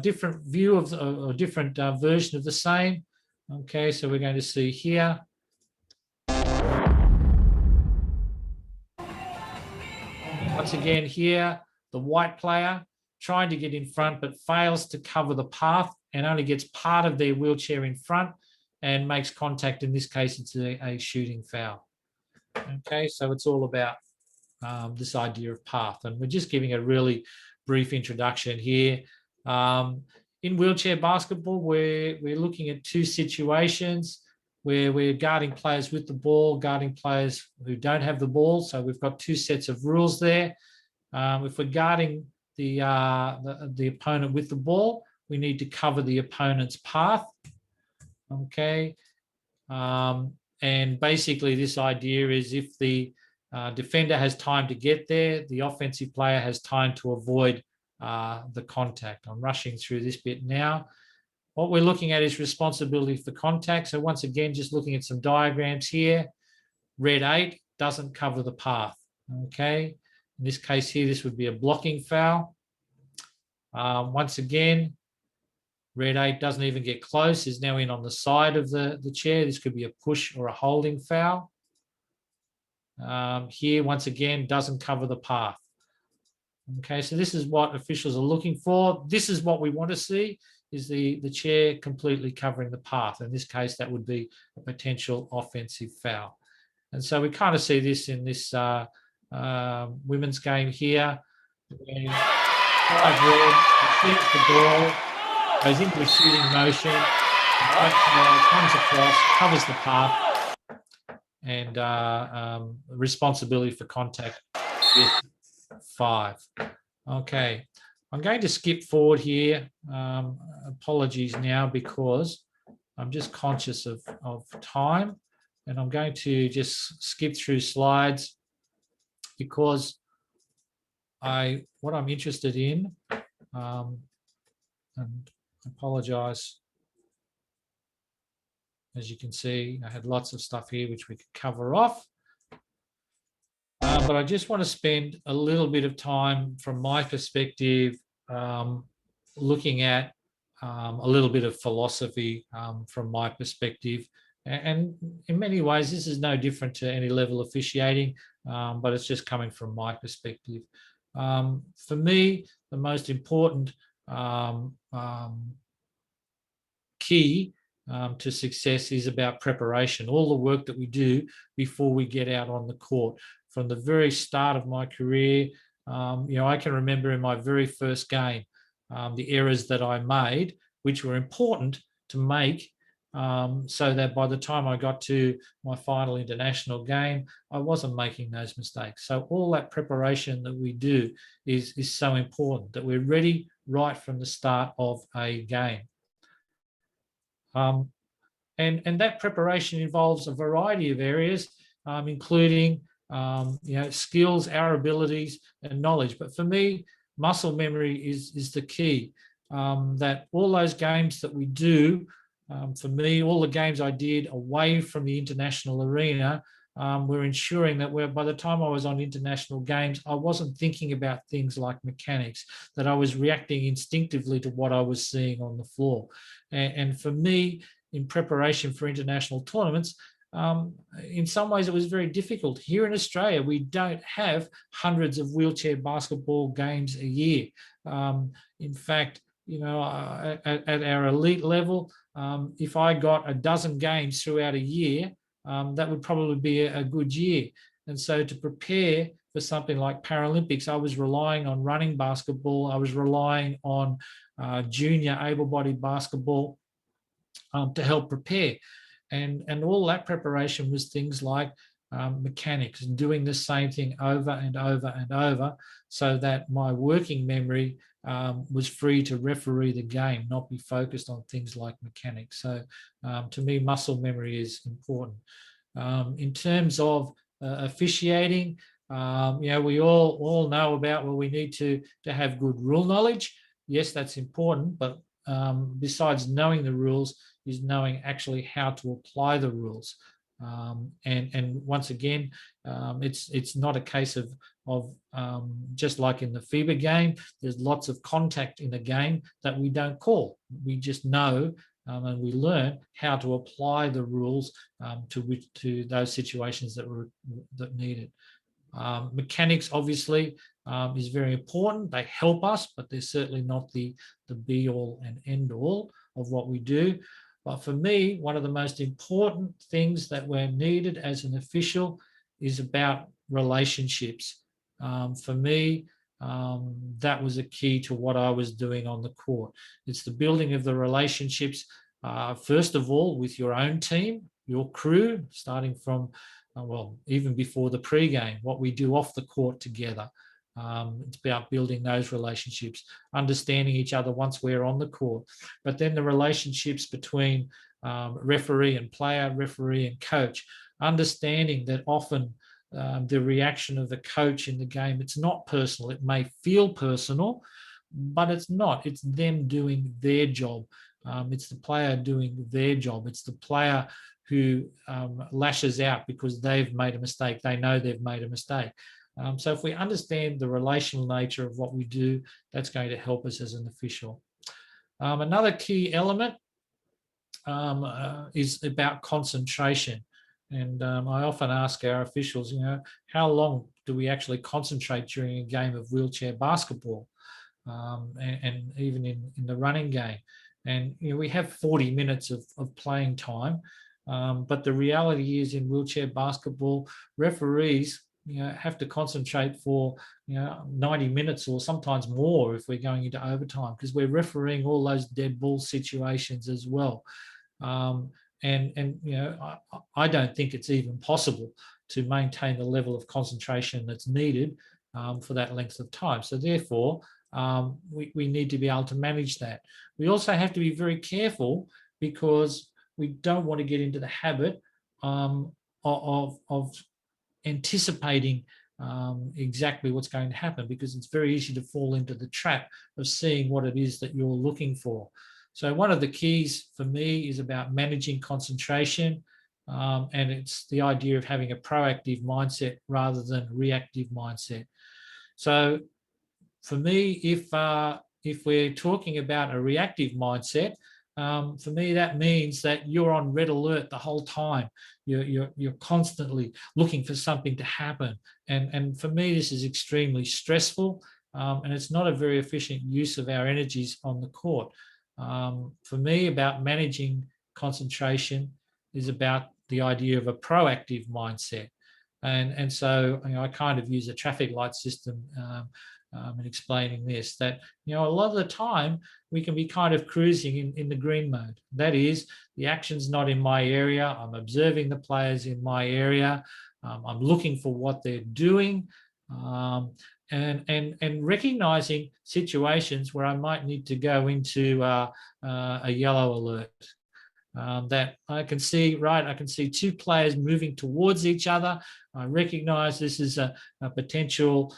different view of a different version of the same. Okay, so we're going to see here. Once again here, the white player trying to get in front but fails to cover the path and only gets part of their wheelchair in front and makes contact. In this case, it's a shooting foul. Okay, so it's all about this idea of path. And we're just giving a really brief introduction here. In wheelchair basketball, we're looking at 2 situations where we're guarding players with the ball, guarding players who don't have the ball. So we've got 2 sets of rules there. If we're guarding the opponent with the ball, we need to cover the opponent's path. Okay. And basically this idea is if the defender has time to get there, the offensive player has time to avoid the contact. I'm rushing through this bit now. What we're looking at is responsibility for contact. So once again, just looking at some diagrams here, red 8 doesn't cover the path. Okay. In this case here, this would be a blocking foul. Once again, red 8 doesn't even get close, is now in on the side of the chair. This could be a push or a holding foul. Here, once again, doesn't cover the path. Okay, so this is what officials are looking for. This is what we want to see, is the chair completely covering the path. In this case, that would be a potential offensive foul. And so we kind of see this in this women's game here. 5 red, shoots the ball, goes into a shooting motion, comes across, covers the path, and responsibility for contact with 5. Okay, I'm going to skip forward here. Apologies now because I'm just conscious of time, and I'm going to just skip through slides because what I'm interested in, and I apologize, as you can see, I had lots of stuff here which we could cover off. But I just want to spend a little bit of time from my perspective looking at a little bit of philosophy from my perspective. And in many ways, this is no different to any level officiating, but it's just coming from my perspective. For me, the most important key to success is about preparation, all the work that we do before we get out on the court. From the very start of my career, I can remember in my very first game, the errors that I made, which were important to make so that by the time I got to my final international game, I wasn't making those mistakes. So all that preparation that we do is so important, that we're ready right from the start of a game. And that preparation involves a variety of areas. including skills, our abilities, and knowledge. But for me, muscle memory is the key. That all those games that we do, for me, all the games I did away from the international arena, were ensuring that by the time I was on international games, I wasn't thinking about things like mechanics, that I was reacting instinctively to what I was seeing on the floor. And for me, in preparation for international tournaments, in some ways it was very difficult. Here in Australia, we don't have hundreds of wheelchair basketball games a year. In fact, at our elite level, if I got a dozen games throughout a year, that would probably be a good year. And so to prepare for something like Paralympics, I was relying on running basketball. I was relying on junior able-bodied basketball to help prepare. And all that preparation was things like mechanics, doing the same thing over and over and over, so that my working memory was free to referee the game, not be focused on things like mechanics. So to me, muscle memory is important. In terms of officiating, we all know about, well, we need to have good rule knowledge. Yes, that's important, but besides knowing the rules, is knowing actually how to apply the rules. And once again, it's not a case of just like in the FIBA game, there's lots of contact in the game that we don't call. We just know and we learn how to apply the rules to those situations that needed. Mechanics obviously is very important. They help us, but they're certainly not the be all and end all of what we do. But for me, one of the most important things that were needed as an official is about relationships. For me, that was a key to what I was doing on the court. It's the building of the relationships, first of all, with your own team, your crew, starting from, even before the pre-game, what we do off the court together. It's about building those relationships, understanding each other once we're on the court, but then the relationships between referee and player, referee and coach, understanding that often the reaction of the coach in the game, it's not personal. It may feel personal, but it's not. It's them doing their job. It's the player doing their job. It's the player who lashes out because they've made a mistake. They know they've made a mistake. So if we understand the relational nature of what we do, that's going to help us as an official. Another key element is about concentration. And I often ask our officials, how long do we actually concentrate during a game of wheelchair basketball, and even in the running game? And we have 40 minutes of playing time, but the reality is in wheelchair basketball, referees have to concentrate for 90 minutes or sometimes more if we're going into overtime, because we're refereeing all those dead ball situations as well. And I don't think it's even possible to maintain the level of concentration that's needed for that length of time. So therefore, we need to be able to manage that. We also have to be very careful, because we don't want to get into the habit of anticipating exactly what's going to happen, because it's very easy to fall into the trap of seeing what it is that you're looking for. So one of the keys for me is about managing concentration, and it's the idea of having a proactive mindset rather than reactive mindset. So for me, if we're talking about a reactive mindset, for me, that means that you're on red alert the whole time. You're constantly looking for something to happen. And for me, this is extremely stressful, and it's not a very efficient use of our energies on the court. For me, about managing concentration is about the idea of a proactive mindset. And so I kind of use a traffic light system in explaining this, that a lot of the time we can be kind of cruising in the green mode. That is, the action's not in my area. I'm observing the players in my area. I'm looking for what they're doing, and recognizing situations where I might need to go into a yellow alert. that I can see, right, I can see two players moving towards each other. I recognize this is a potential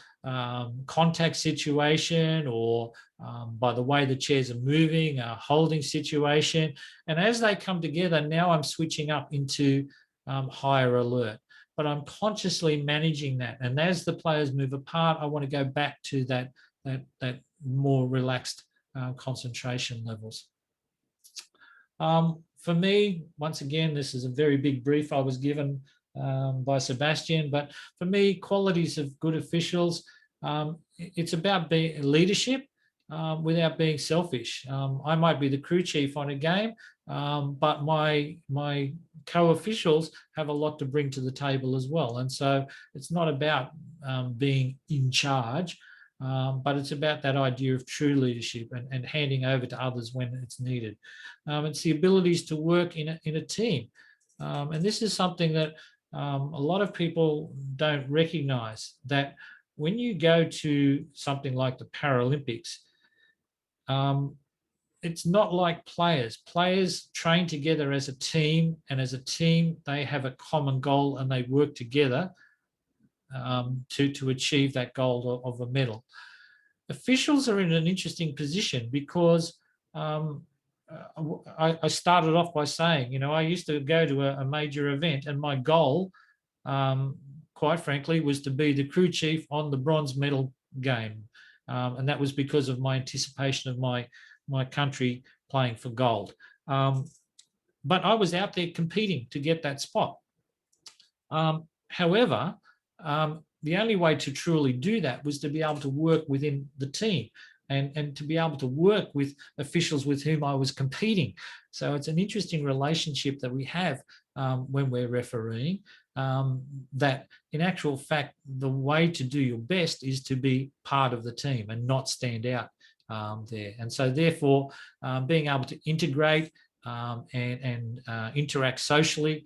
contact situation, or by the way the chairs are moving, a holding situation. And as they come together, now I'm switching up into higher alert. But I'm consciously managing that. And as the players move apart, I want to go back to that more relaxed concentration levels. For me, once again, this is a very big brief I was given by Sebastian, but for me, qualities of good officials, it's about being leadership without being selfish. I might be the crew chief on a game, but my co-officials have a lot to bring to the table as well. And so it's not about being in charge, but it's about that idea of true leadership and handing over to others when it's needed. It's the abilities to work in a team. And this is something that a lot of people don't recognize, that when you go to something like the Paralympics, it's not like players. Players train together as a team, and as a team, they have a common goal and they work together to achieve that goal of a medal. Officials are in an interesting position because I started off by saying, I used to go to a major event, and my goal, quite frankly, was to be the crew chief on the bronze medal game. And that was because of my anticipation of my country playing for gold. But I was out there competing to get that spot. However, the only way to truly do that was to be able to work within the team and to be able to work with officials with whom I was competing. So it's an interesting relationship that we have when we're refereeing, that in actual fact, the way to do your best is to be part of the team and not stand out there. And so therefore, being able to integrate and interact socially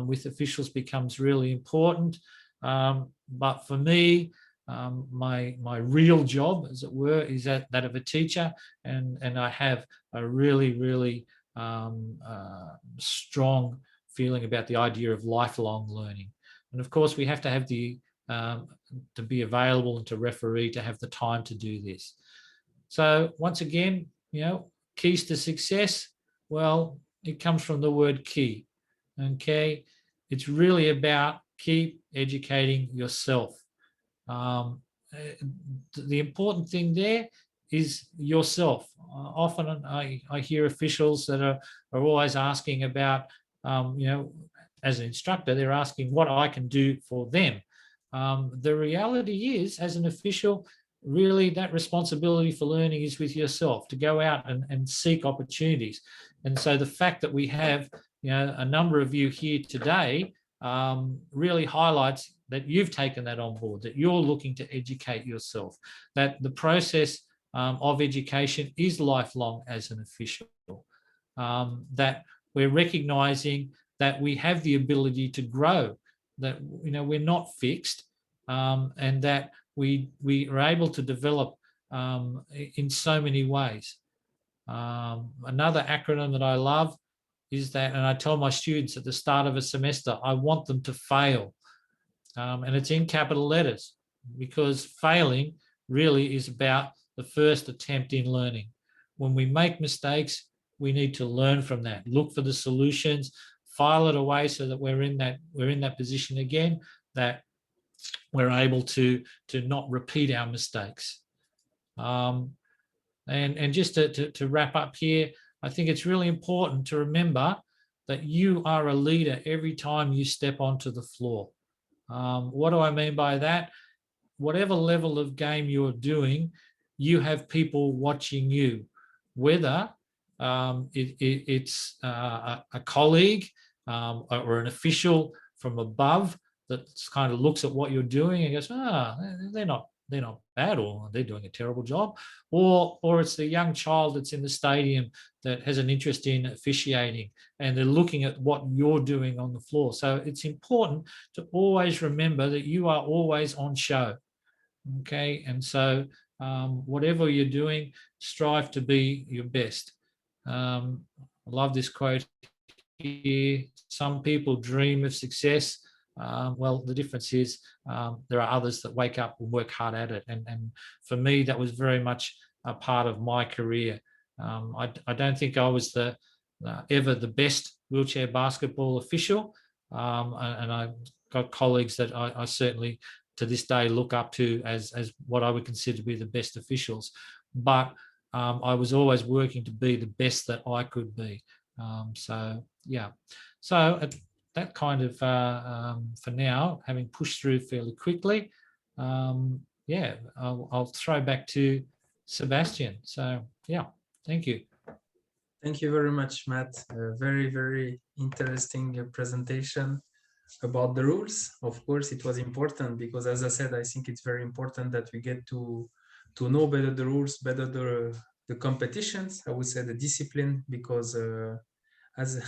with officials becomes really important. But for me, my real job, as it were, is that of a teacher, and I have a really strong feeling about the idea of lifelong learning. And of course, we have to have to be available and to referee, to have the time to do this. So once again, keys to success, well, it comes from the word key. Okay, it's really about keep educating yourself. The important thing there is yourself. Often I hear officials that are always asking about, as an instructor, they're asking what I can do for them. The reality is, as an official, really that responsibility for learning is with yourself, to go out and seek opportunities. And so the fact that we have a number of you here today really highlights that you've taken that on board, that you're looking to educate yourself, that the process of education is lifelong as an official, that we're recognizing that we have the ability to grow, that we're not fixed, and that we are able to develop in so many ways. Another acronym that I love is that, and I tell my students at the start of a semester, I want them to fail. And it's in capital letters, because failing really is about the first attempt in learning. When we make mistakes, we need to learn from that, look for the solutions, file it away so that we're in that position again, that we're able to not repeat our mistakes. And just to wrap up here, I think it's really important to remember that you are a leader every time you step onto the floor. What do I mean by that? Whatever level of game you're doing, you have people watching you, whether it's a colleague or an official from above that kind of looks at what you're doing and goes, they're not bad, or they're doing a terrible job, or it's the young child that's in the stadium that has an interest in officiating and they're looking at what you're doing on the floor. So it's important to always remember that you are always on show. Okay, and so whatever you're doing, strive to be your best. I love this quote here. Some people dream of success. Well, the difference is there are others that wake up and work hard at it. And for me, that was very much a part of my career. I don't think I was ever the best wheelchair basketball official. And I've got colleagues that I certainly to this day look up to as what I would consider to be the best officials. But I was always working to be the best that I could be. So yeah, so that kind of for now, having pushed through fairly quickly, yeah, I'll throw back to Sebastian. So yeah, thank you. Thank you very much, Matt. Very, very interesting presentation about the rules. Of course, it was important because, as I said, I think it's very important that we get to know better the rules, better the competitions. I would say the discipline, because as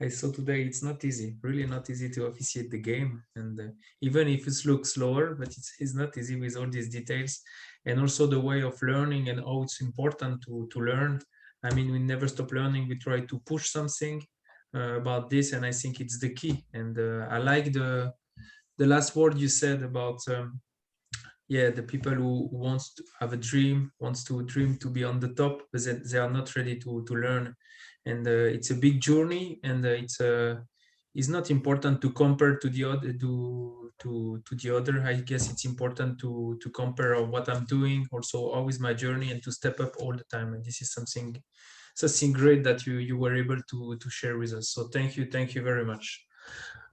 I saw today, it's not easy, really not easy to officiate the game. And even if it looks slower, but it's not easy with all these details, and also the way of learning and how it's important to learn. I mean, we never stop learning. We try to push something about this, and I think it's the key. And I like the last word you said about yeah, the people who wants to have a dream, wants to dream to be on the top, but they are not ready to learn. And it's a big journey, and it's not important to compare to the other to the other. I guess it's important to compare what I'm doing, also always my journey, and to step up all the time. And this is something great that you were able to share with us. So thank you very much.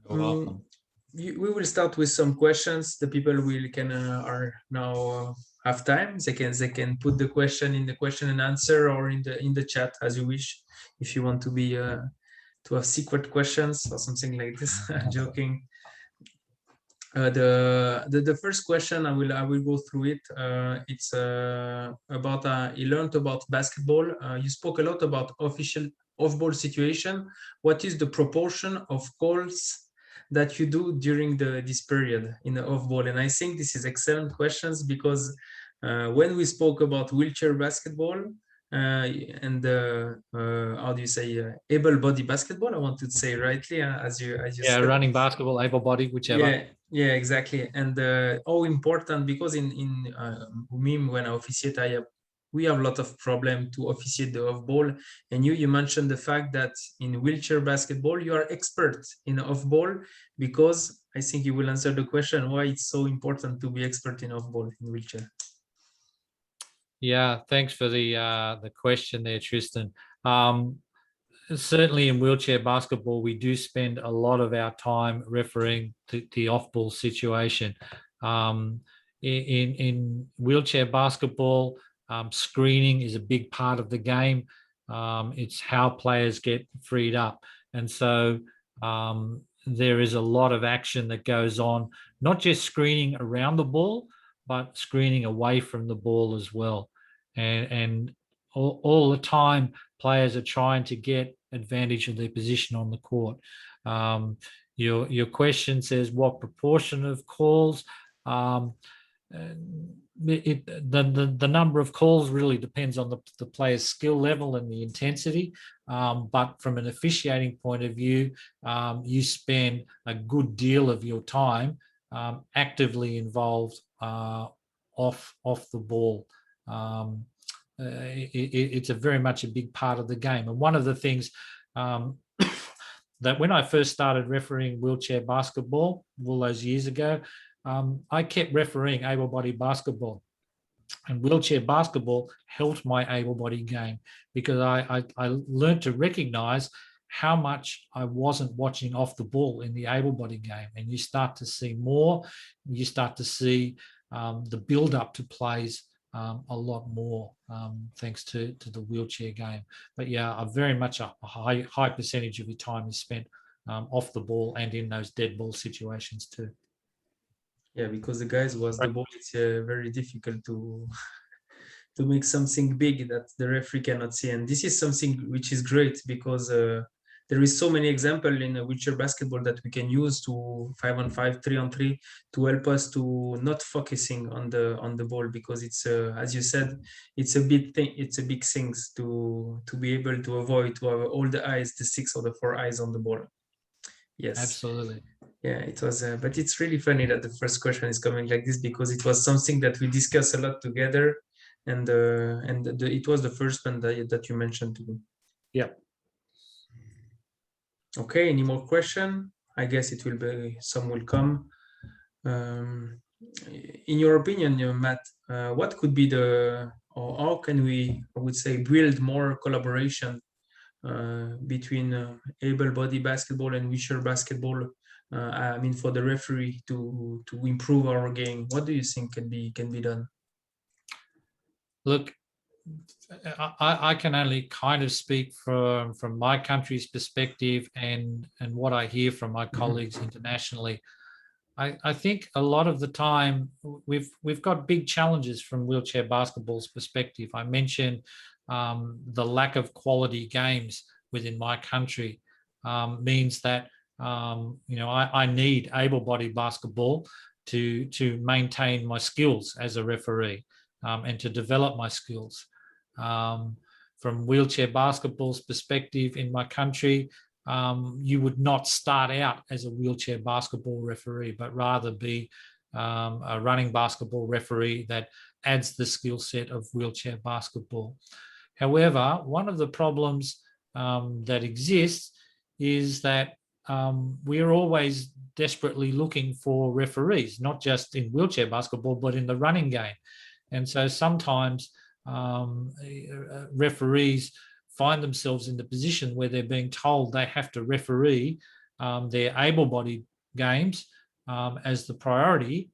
You're welcome. We will start with some questions. The people are now have time. They can put the question in the question and answer, or in the chat, as you wish. If you want to be to have secret questions or something like this. Joking. The first question, I will go through it. It's about you learned about basketball. You spoke a lot about official off-ball situation. What is the proportion of calls that you do during this period in the off-ball? And I think this is excellent questions, because when we spoke about wheelchair basketball and how do you say able-bodied basketball, I want to say rightly, as you yeah, said. running basketball, able-bodied, whichever. Yeah, exactly. And how important, because in MIM, when I officiate, we have a lot of problem to officiate the off-ball. And you mentioned the fact that in wheelchair basketball, you are expert in off-ball, because I think you will answer the question why it's so important to be expert in off-ball in wheelchair. Yeah, thanks for the question there, Tristan. Certainly in wheelchair basketball, we do spend a lot of our time refereeing the off-ball situation. In wheelchair basketball, screening is a big part of the game. It's how players get freed up. And so there is a lot of action that goes on, not just screening around the ball, but screening away from the ball as well. And all the time, players are trying to get advantage of their position on the court. Your question says what proportion of calls. The number of calls really depends on the player's skill level and the intensity. But from an officiating point of view, you spend a good deal of your time actively involved off the ball. It's a very much a big part of the game. And one of the things that when I first started refereeing wheelchair basketball all those years ago, I kept refereeing able-bodied basketball. And wheelchair basketball helped my able-bodied game, because I learned to recognize how much I wasn't watching off the ball in the able-bodied game. And you start to see more, you start to see the build-up to plays a lot more, thanks to the wheelchair game. But yeah, very much a high percentage of your time is spent off the ball and in those dead ball situations too. Yeah, because the guys was the ball, it's very difficult to make something big that the referee cannot see. And this is something which is great, because there is so many examples in wheelchair basketball that we can use to 5-on-5, 3-on-3 to help us to not focusing on the ball, because it's as you said, it's a big thing. It's a big things to be able to avoid to have all the eyes, the 6 or the 4 eyes on the ball. Yes. Absolutely. Yeah, it was, but it's really funny that the first question is coming like this, because it was something that we discussed a lot together, and it was the first one that you mentioned to me. Yeah. Okay, any more question? I guess it will be, some will come. In your opinion, Matt, what could be or how can we, I would say, build more collaboration between able-bodied basketball and wheelchair basketball? I mean, for the referee to improve our game, what do you think can be done? Look, I can only kind of speak from my country's perspective and what I hear from my colleagues internationally. I think a lot of the time we've got big challenges from wheelchair basketball's perspective. I mentioned the lack of quality games within my country means that I need able-bodied basketball to maintain my skills as a referee and to develop my skills. From wheelchair basketball's perspective in my country, you would not start out as a wheelchair basketball referee, but rather be a running basketball referee that adds the skill set of wheelchair basketball. However, one of the problems that exists is that we are always desperately looking for referees, not just in wheelchair basketball, but in the running game. And so sometimes referees find themselves in the position where they're being told they have to referee their able-bodied games as the priority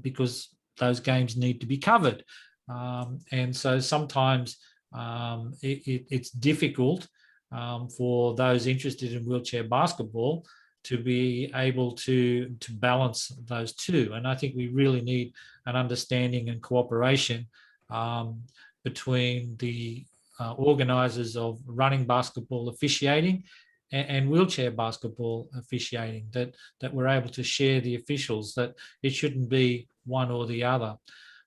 because those games need to be covered. And so sometimes it's difficult for those interested in wheelchair basketball to be able to balance those two. And I think we really need an understanding and cooperation between the organisers of running basketball officiating and wheelchair basketball officiating, that we're able to share the officials, that it shouldn't be one or the other.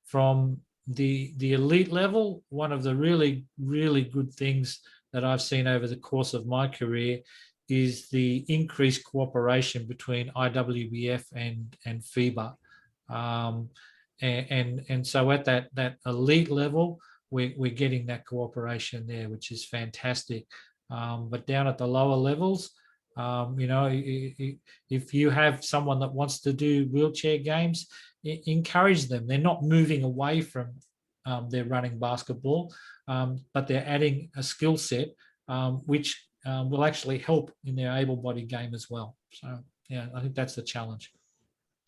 From the elite level, one of the really, really good things that I've seen over the course of my career is the increased cooperation between IWBF and FIBA. And so at that elite level, we're getting that cooperation there, which is fantastic. But down at the lower levels, if you have someone that wants to do wheelchair games, encourage them. They're not moving away from their running basketball, but they're adding a skill set which will actually help in their able-bodied game as well. So, yeah, I think that's the challenge.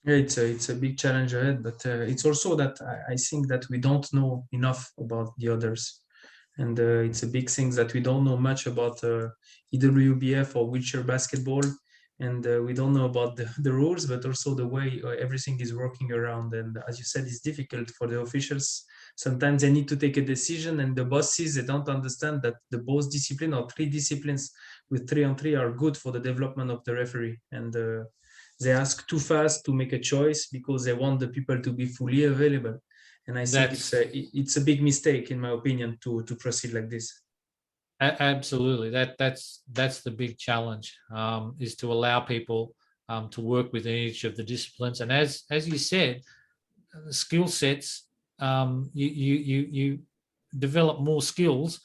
Yeah, it's a big challenge ahead, but it's also that I think that we don't know enough about the others, and it's a big thing that we don't know much about EWBF or wheelchair basketball, and we don't know about the rules, but also the way everything is working around. And as you said, it's difficult for the officials. Sometimes they need to take a decision, and the bosses, they don't understand that the both discipline or 3 disciplines with 3-on-3 are good for the development of the referee, and they ask too fast to make a choice because they want the people to be fully available. And I think it's a big mistake, in my opinion, to proceed like this. Absolutely. That's the big challenge, is to allow people to work within each of the disciplines. And as you said, the skill sets, you develop more skills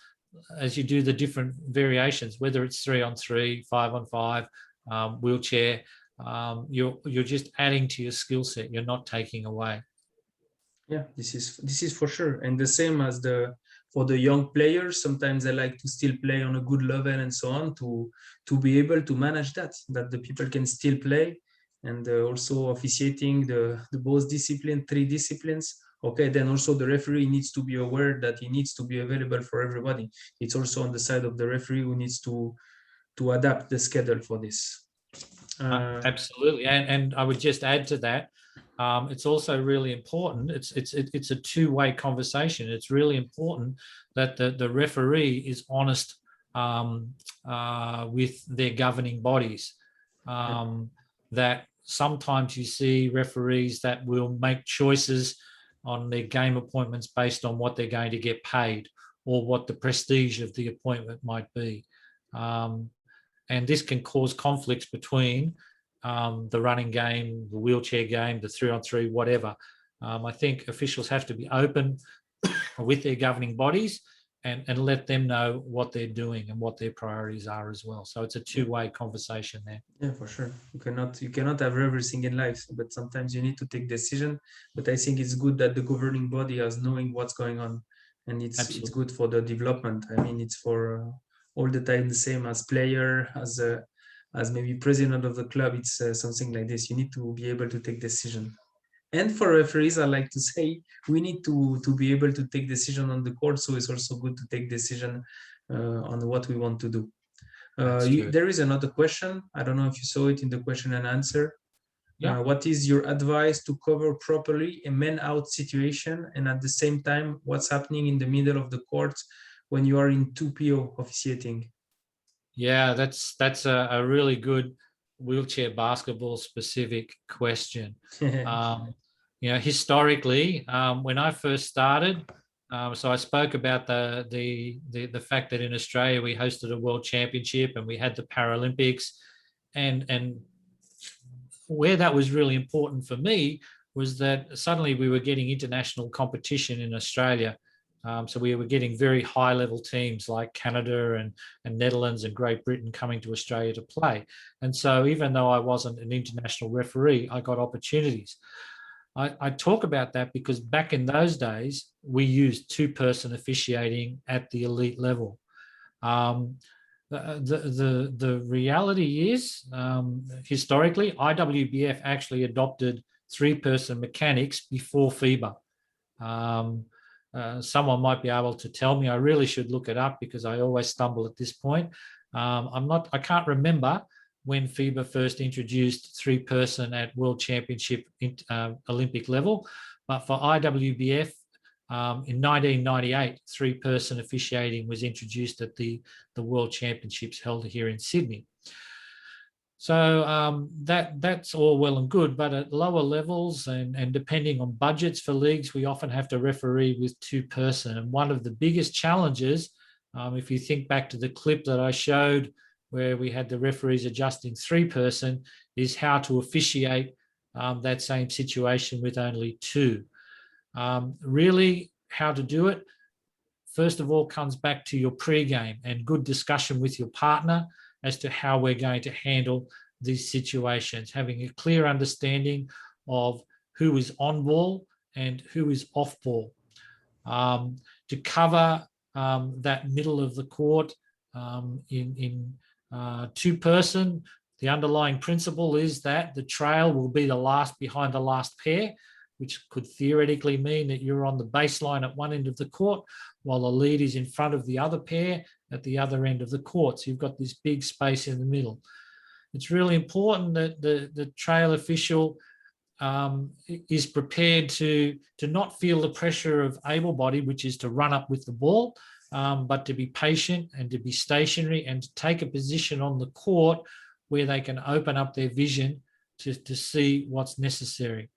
as you do the different variations, whether it's 3-on-3, 5-on-5, wheelchair. You're just adding to your skill set. You're not taking away. Yeah, this is for sure. And the same as for the young players, sometimes they like to still play on a good level and so on, to be able to manage that the people can still play. And also officiating the both discipline, 3 disciplines. Okay, then also the referee needs to be aware that he needs to be available for everybody. It's also on the side of the referee who needs to adapt the schedule for this. Absolutely, and I would just add to that, it's also really important. It's a two-way conversation. It's really important that the referee is honest with their governing bodies. That sometimes you see referees that will make choices on their game appointments based on what they're going to get paid or what the prestige of the appointment might be. And this can cause conflicts between the running game, the wheelchair game, the 3-on-3, whatever. I think officials have to be open with their governing bodies and let them know what they're doing and what their priorities are as well. So it's a two-way conversation there. Yeah, for sure. You cannot have everything in life, but sometimes you need to take decision. But I think it's good that the governing body is knowing what's going on, and it's good for the development. I mean, it's for all the time the same as player, as maybe president of the club. It's something like this. You need to be able to take decision. And for referees, I like to say we need to be able to take decision on the court. So it's also good to take decision on what we want to do. There is another question. I don't know if you saw it in the question and answer. Yeah. What is your advice to cover properly a man out situation, and at the same time, what's happening in the middle of the court when you are in 2PO officiating? Yeah, that's a really good wheelchair basketball specific question. Historically, when I first started, so I spoke about the fact that in Australia we hosted a World Championship and we had the Paralympics, and where that was really important for me was that suddenly we were getting international competition in Australia. So we were getting very high-level teams like Canada and Netherlands and Great Britain coming to Australia to play. And so even though I wasn't an international referee, I got opportunities. I talk about that because back in those days, we used two-person officiating at the elite level. The reality is, historically, IWBF actually adopted three-person mechanics before FIBA. Someone might be able to tell me. I really should look it up because I always stumble at this point. I can't remember when FIBA first introduced three-person at World Championship Olympic level, but for IWBF in 1998, three-person officiating was introduced at the World Championships held here in Sydney. So that's all well and good, but at lower levels and depending on budgets for leagues, we often have to referee with two-person. And one of the biggest challenges, if you think back to the clip that I showed where we had the referees adjusting three-person, is how to officiate that same situation with only two. Really, how to do it, first of all, comes back to your pre-game and good discussion with your partner as to how we're going to handle these situations, having a clear understanding of who is on ball and who is off ball. To cover that middle of the court in two-person, the underlying principle is that the trail will be the last behind the last pair, which could theoretically mean that you're on the baseline at one end of the court while the lead is in front of the other pair at the other end of the court. So you've got this big space in the middle. It's really important that the trail official is prepared to not feel the pressure of able-body, which is to run up with the ball, but to be patient and to be stationary and to take a position on the court where they can open up their vision to see what's necessary.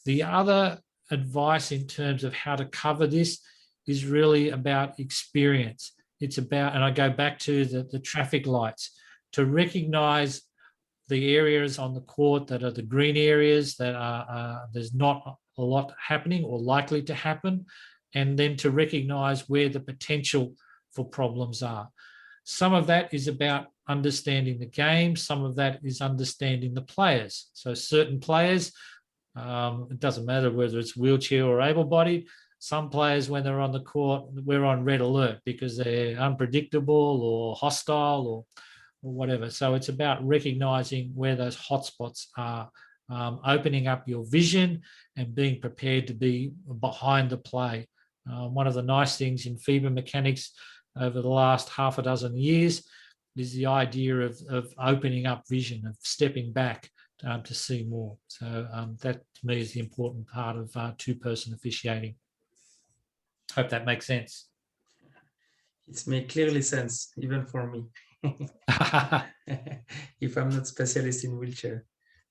The other advice in terms of how to cover this is really about experience. It's about, and I go back to the traffic lights, to recognize the areas on the court that are the green areas that there's not a lot happening or likely to happen, and then to recognize where the potential for problems are. Some of that is about understanding the game. Some of that is understanding the players. So certain players, it doesn't matter whether it's wheelchair or able-bodied, some players, when they're on the court, we're on red alert because they're unpredictable or hostile or whatever. So it's about recognizing where those hotspots are, opening up your vision and being prepared to be behind the play. One of the nice things in FIBA mechanics over the last half a dozen years is the idea of opening up vision, of stepping back to see more. So that to me is the important part of two-person officiating. Hope that makes sense. It makes clearly sense, even for me, if I'm not specialist in wheelchair.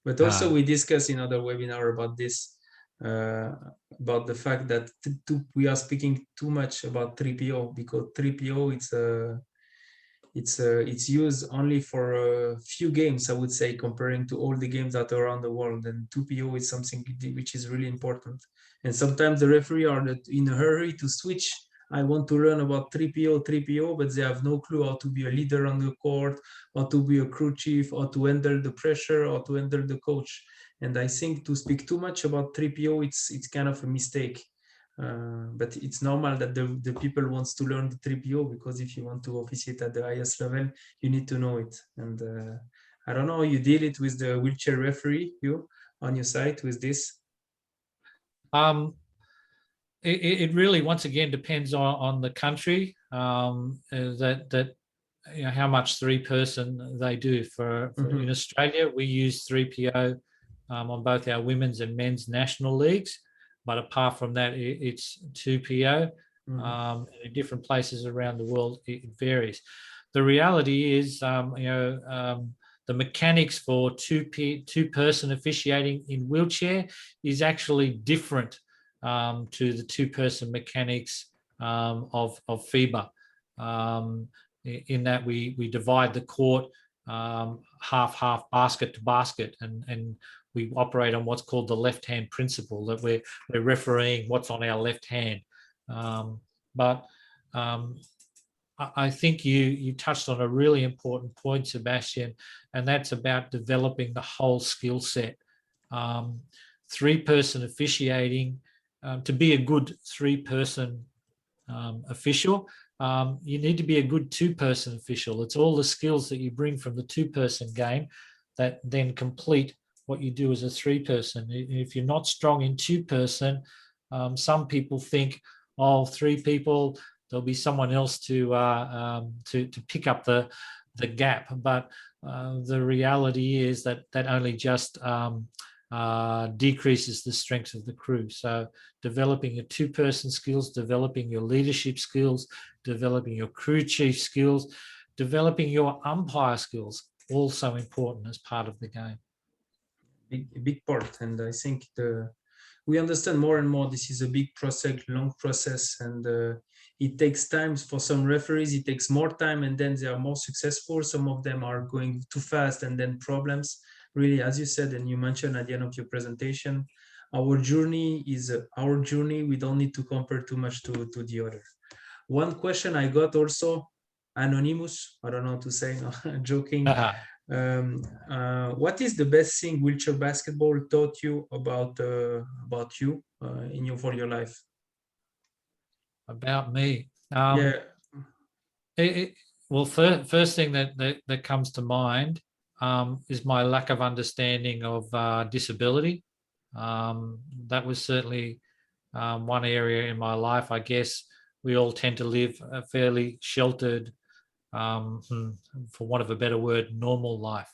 But also we discuss in other webinar about this, about the fact that we are speaking too much about 3PO, because 3PO it's used only for a few games, I would say, comparing to all the games that are around the world. And 2PO is something which is really important. And sometimes the referee are in a hurry to switch. I want to learn about 3PO, but they have no clue how to be a leader on the court, or to be a crew chief, or to handle the pressure, or to handle the coach. And I think to speak too much about 3PO, it's kind of a mistake. But it's normal that the people wants to learn the 3PO, because if you want to officiate at the highest level, you need to know it. And I don't know how you deal it with the wheelchair referee, you on your site with this. It really, once again, depends on the country, that you know, how much 3-person they do. For in Australia, we use 3PO on both our women's and men's national leagues, but apart from that, it's 2PO. In different places around the world, it varies. The reality is, the mechanics for 2-person officiating in wheelchair is actually different to the 2-person mechanics of FIBA, in that we divide the court half basket to basket, and we operate on what's called the left-hand principle, that we're refereeing what's on our left hand. But I think you touched on a really important point, Sebastian, and that's about developing the whole skill set. 3-person officiating, to be a good 3-person official, you need to be a good 2-person official. It's all the skills that you bring from the 2-person game that then complete what you do as a 3-person. If you're not strong in 2-person, some people think, oh, 3 people, there'll be someone else to pick up the gap. But the reality is that only just decreases the strength of the crew. So developing your 2-person skills, developing your leadership skills, developing your crew chief skills, developing your umpire skills, also important as part of the game. Big part. And I think we understand more and more this is a big process, long process, and it takes time. For some referees, it takes more time, and then they are more successful. Some of them are going too fast, and then problems. Really, as you said, and you mentioned at the end of your presentation, our journey is our journey. We don't need to compare too much to the other. One question I got also, anonymous, I don't know how to say, no, joking. What is the best thing wheelchair basketball taught you about you for your life? About me? Yeah. Well, first thing that comes to mind is my lack of understanding of disability. That was certainly one area in my life. I guess we all tend to live a fairly sheltered, for want of a better word, normal life.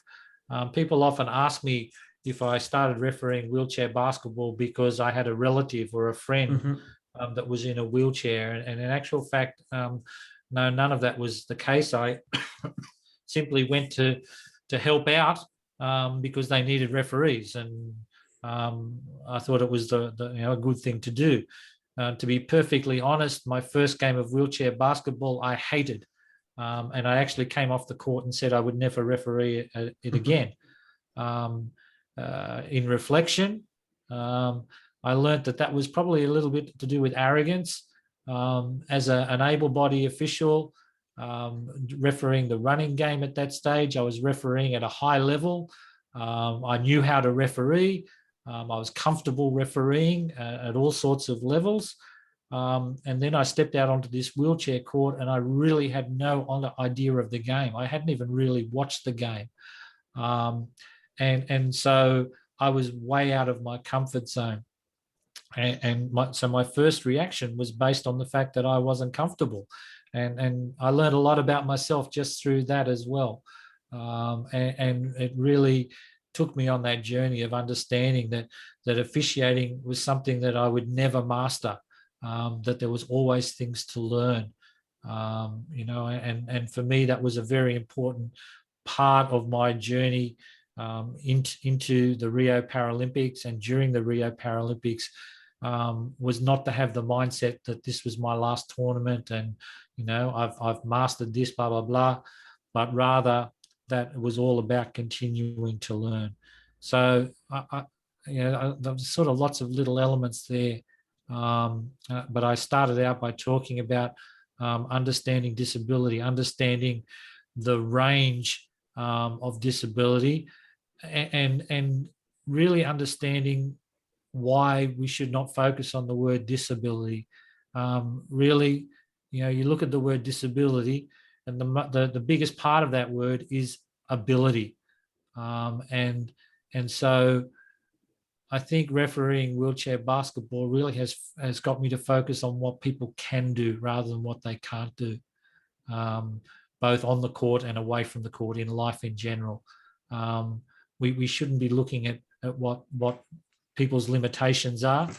People often ask me if I started refereeing wheelchair basketball because I had a relative or a friend that was in a wheelchair. And in actual fact, no, none of that was the case. I simply went to help out because they needed referees, and I thought it was a good thing to do. To be perfectly honest, my first game of wheelchair basketball I hated, and I actually came off the court and said I would never referee it again. In reflection, I learned that was probably a little bit to do with arrogance. As an able-bodied official, refereeing the running game at that stage, I was refereeing at a high level. I knew how to referee. I was comfortable refereeing at all sorts of levels. And then I stepped out onto this wheelchair court and I really had no idea of the game. I hadn't even really watched the game. And so I was way out of my comfort zone. So my first reaction was based on the fact that I wasn't comfortable. And I learned a lot about myself just through that as well. And it really took me on that journey of understanding that officiating was something that I would never master, that there was always things to learn. You know, and for me, that was a very important part of my journey into the Rio Paralympics. And during the Rio Paralympics, was not to have the mindset that this was my last tournament and, you know, I've mastered this, blah, blah, blah, but rather that it was all about continuing to learn. So, you know, there's sort of lots of little elements there. But I started out by talking about understanding disability, understanding the range of disability, and really understanding why we should not focus on the word disability. Really, you know, you look at the word disability, and the biggest part of that word is ability, and so I think refereeing wheelchair basketball really has got me to focus on what people can do rather than what they can't do, both on the court and away from the court, in life in general. We shouldn't be looking at what people's limitations are.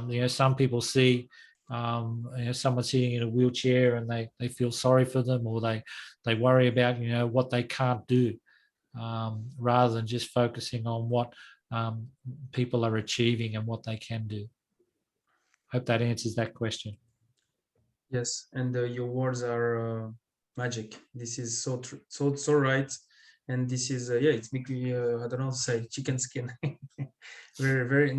You know, some people see you know, someone sitting in a wheelchair and they feel sorry for them, or they worry about, you know, what they can't do, rather than just focusing on what people are achieving and what they can do. Hope that answers that question. Yes, and your words are magic. This is so right, and this is yeah, it's making I don't know how to say, chicken skin. Very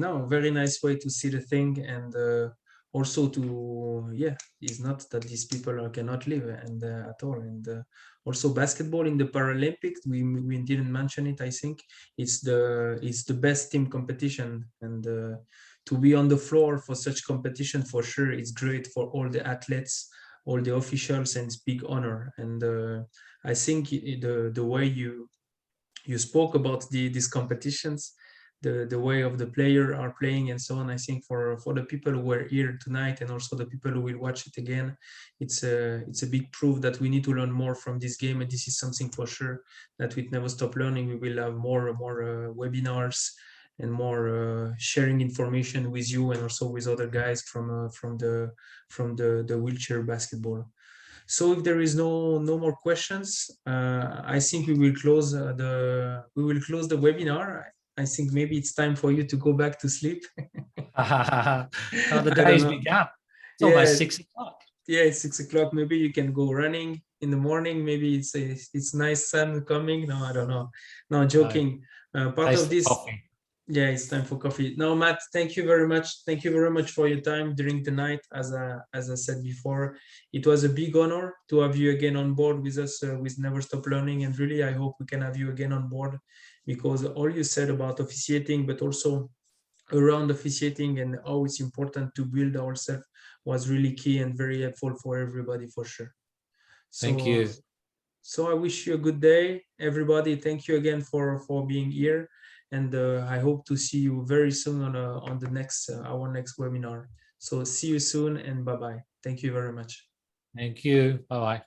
nice way to see the thing, and also to, yeah, it's not that these people cannot live and at all. And also basketball in the Paralympics, we didn't mention it. I think it's the best team competition, and to be on the floor for such competition, for sure, it's great for all the athletes, all the officials, and it's big honor. And I think the way you spoke about these competitions, the way of the player are playing and so on, I think for the people who were here tonight and also the people who will watch it again, it's a big proof that we need to learn more from this game. And this is something for sure that we never stop learning. We will have more webinars and more sharing information with you and also with other guys from the wheelchair basketball. So if there is no more questions, I think we will close the webinar. I think maybe it's time for you to go back to sleep. The day's begun. It's almost 6 o'clock. Yeah, it's 6 o'clock. Maybe you can go running in the morning. Maybe it's nice sun coming. No, I don't know. No, joking. Part of this. Coffee. Yeah, it's time for coffee. No, Matt, thank you very much. Thank you very much for your time during the night. As I said before, it was a big honor to have you again on board with us with Never Stop Learning. And really, I hope we can have you again on board, because all you said about officiating, but also around officiating and how it's important to build ourselves, was really key and very helpful for everybody, for sure. So, thank you. So I wish you a good day, everybody. Thank you again for being here. And I hope to see you very soon on the next our next webinar. So see you soon, and bye-bye. Thank you very much. Thank you. Bye-bye.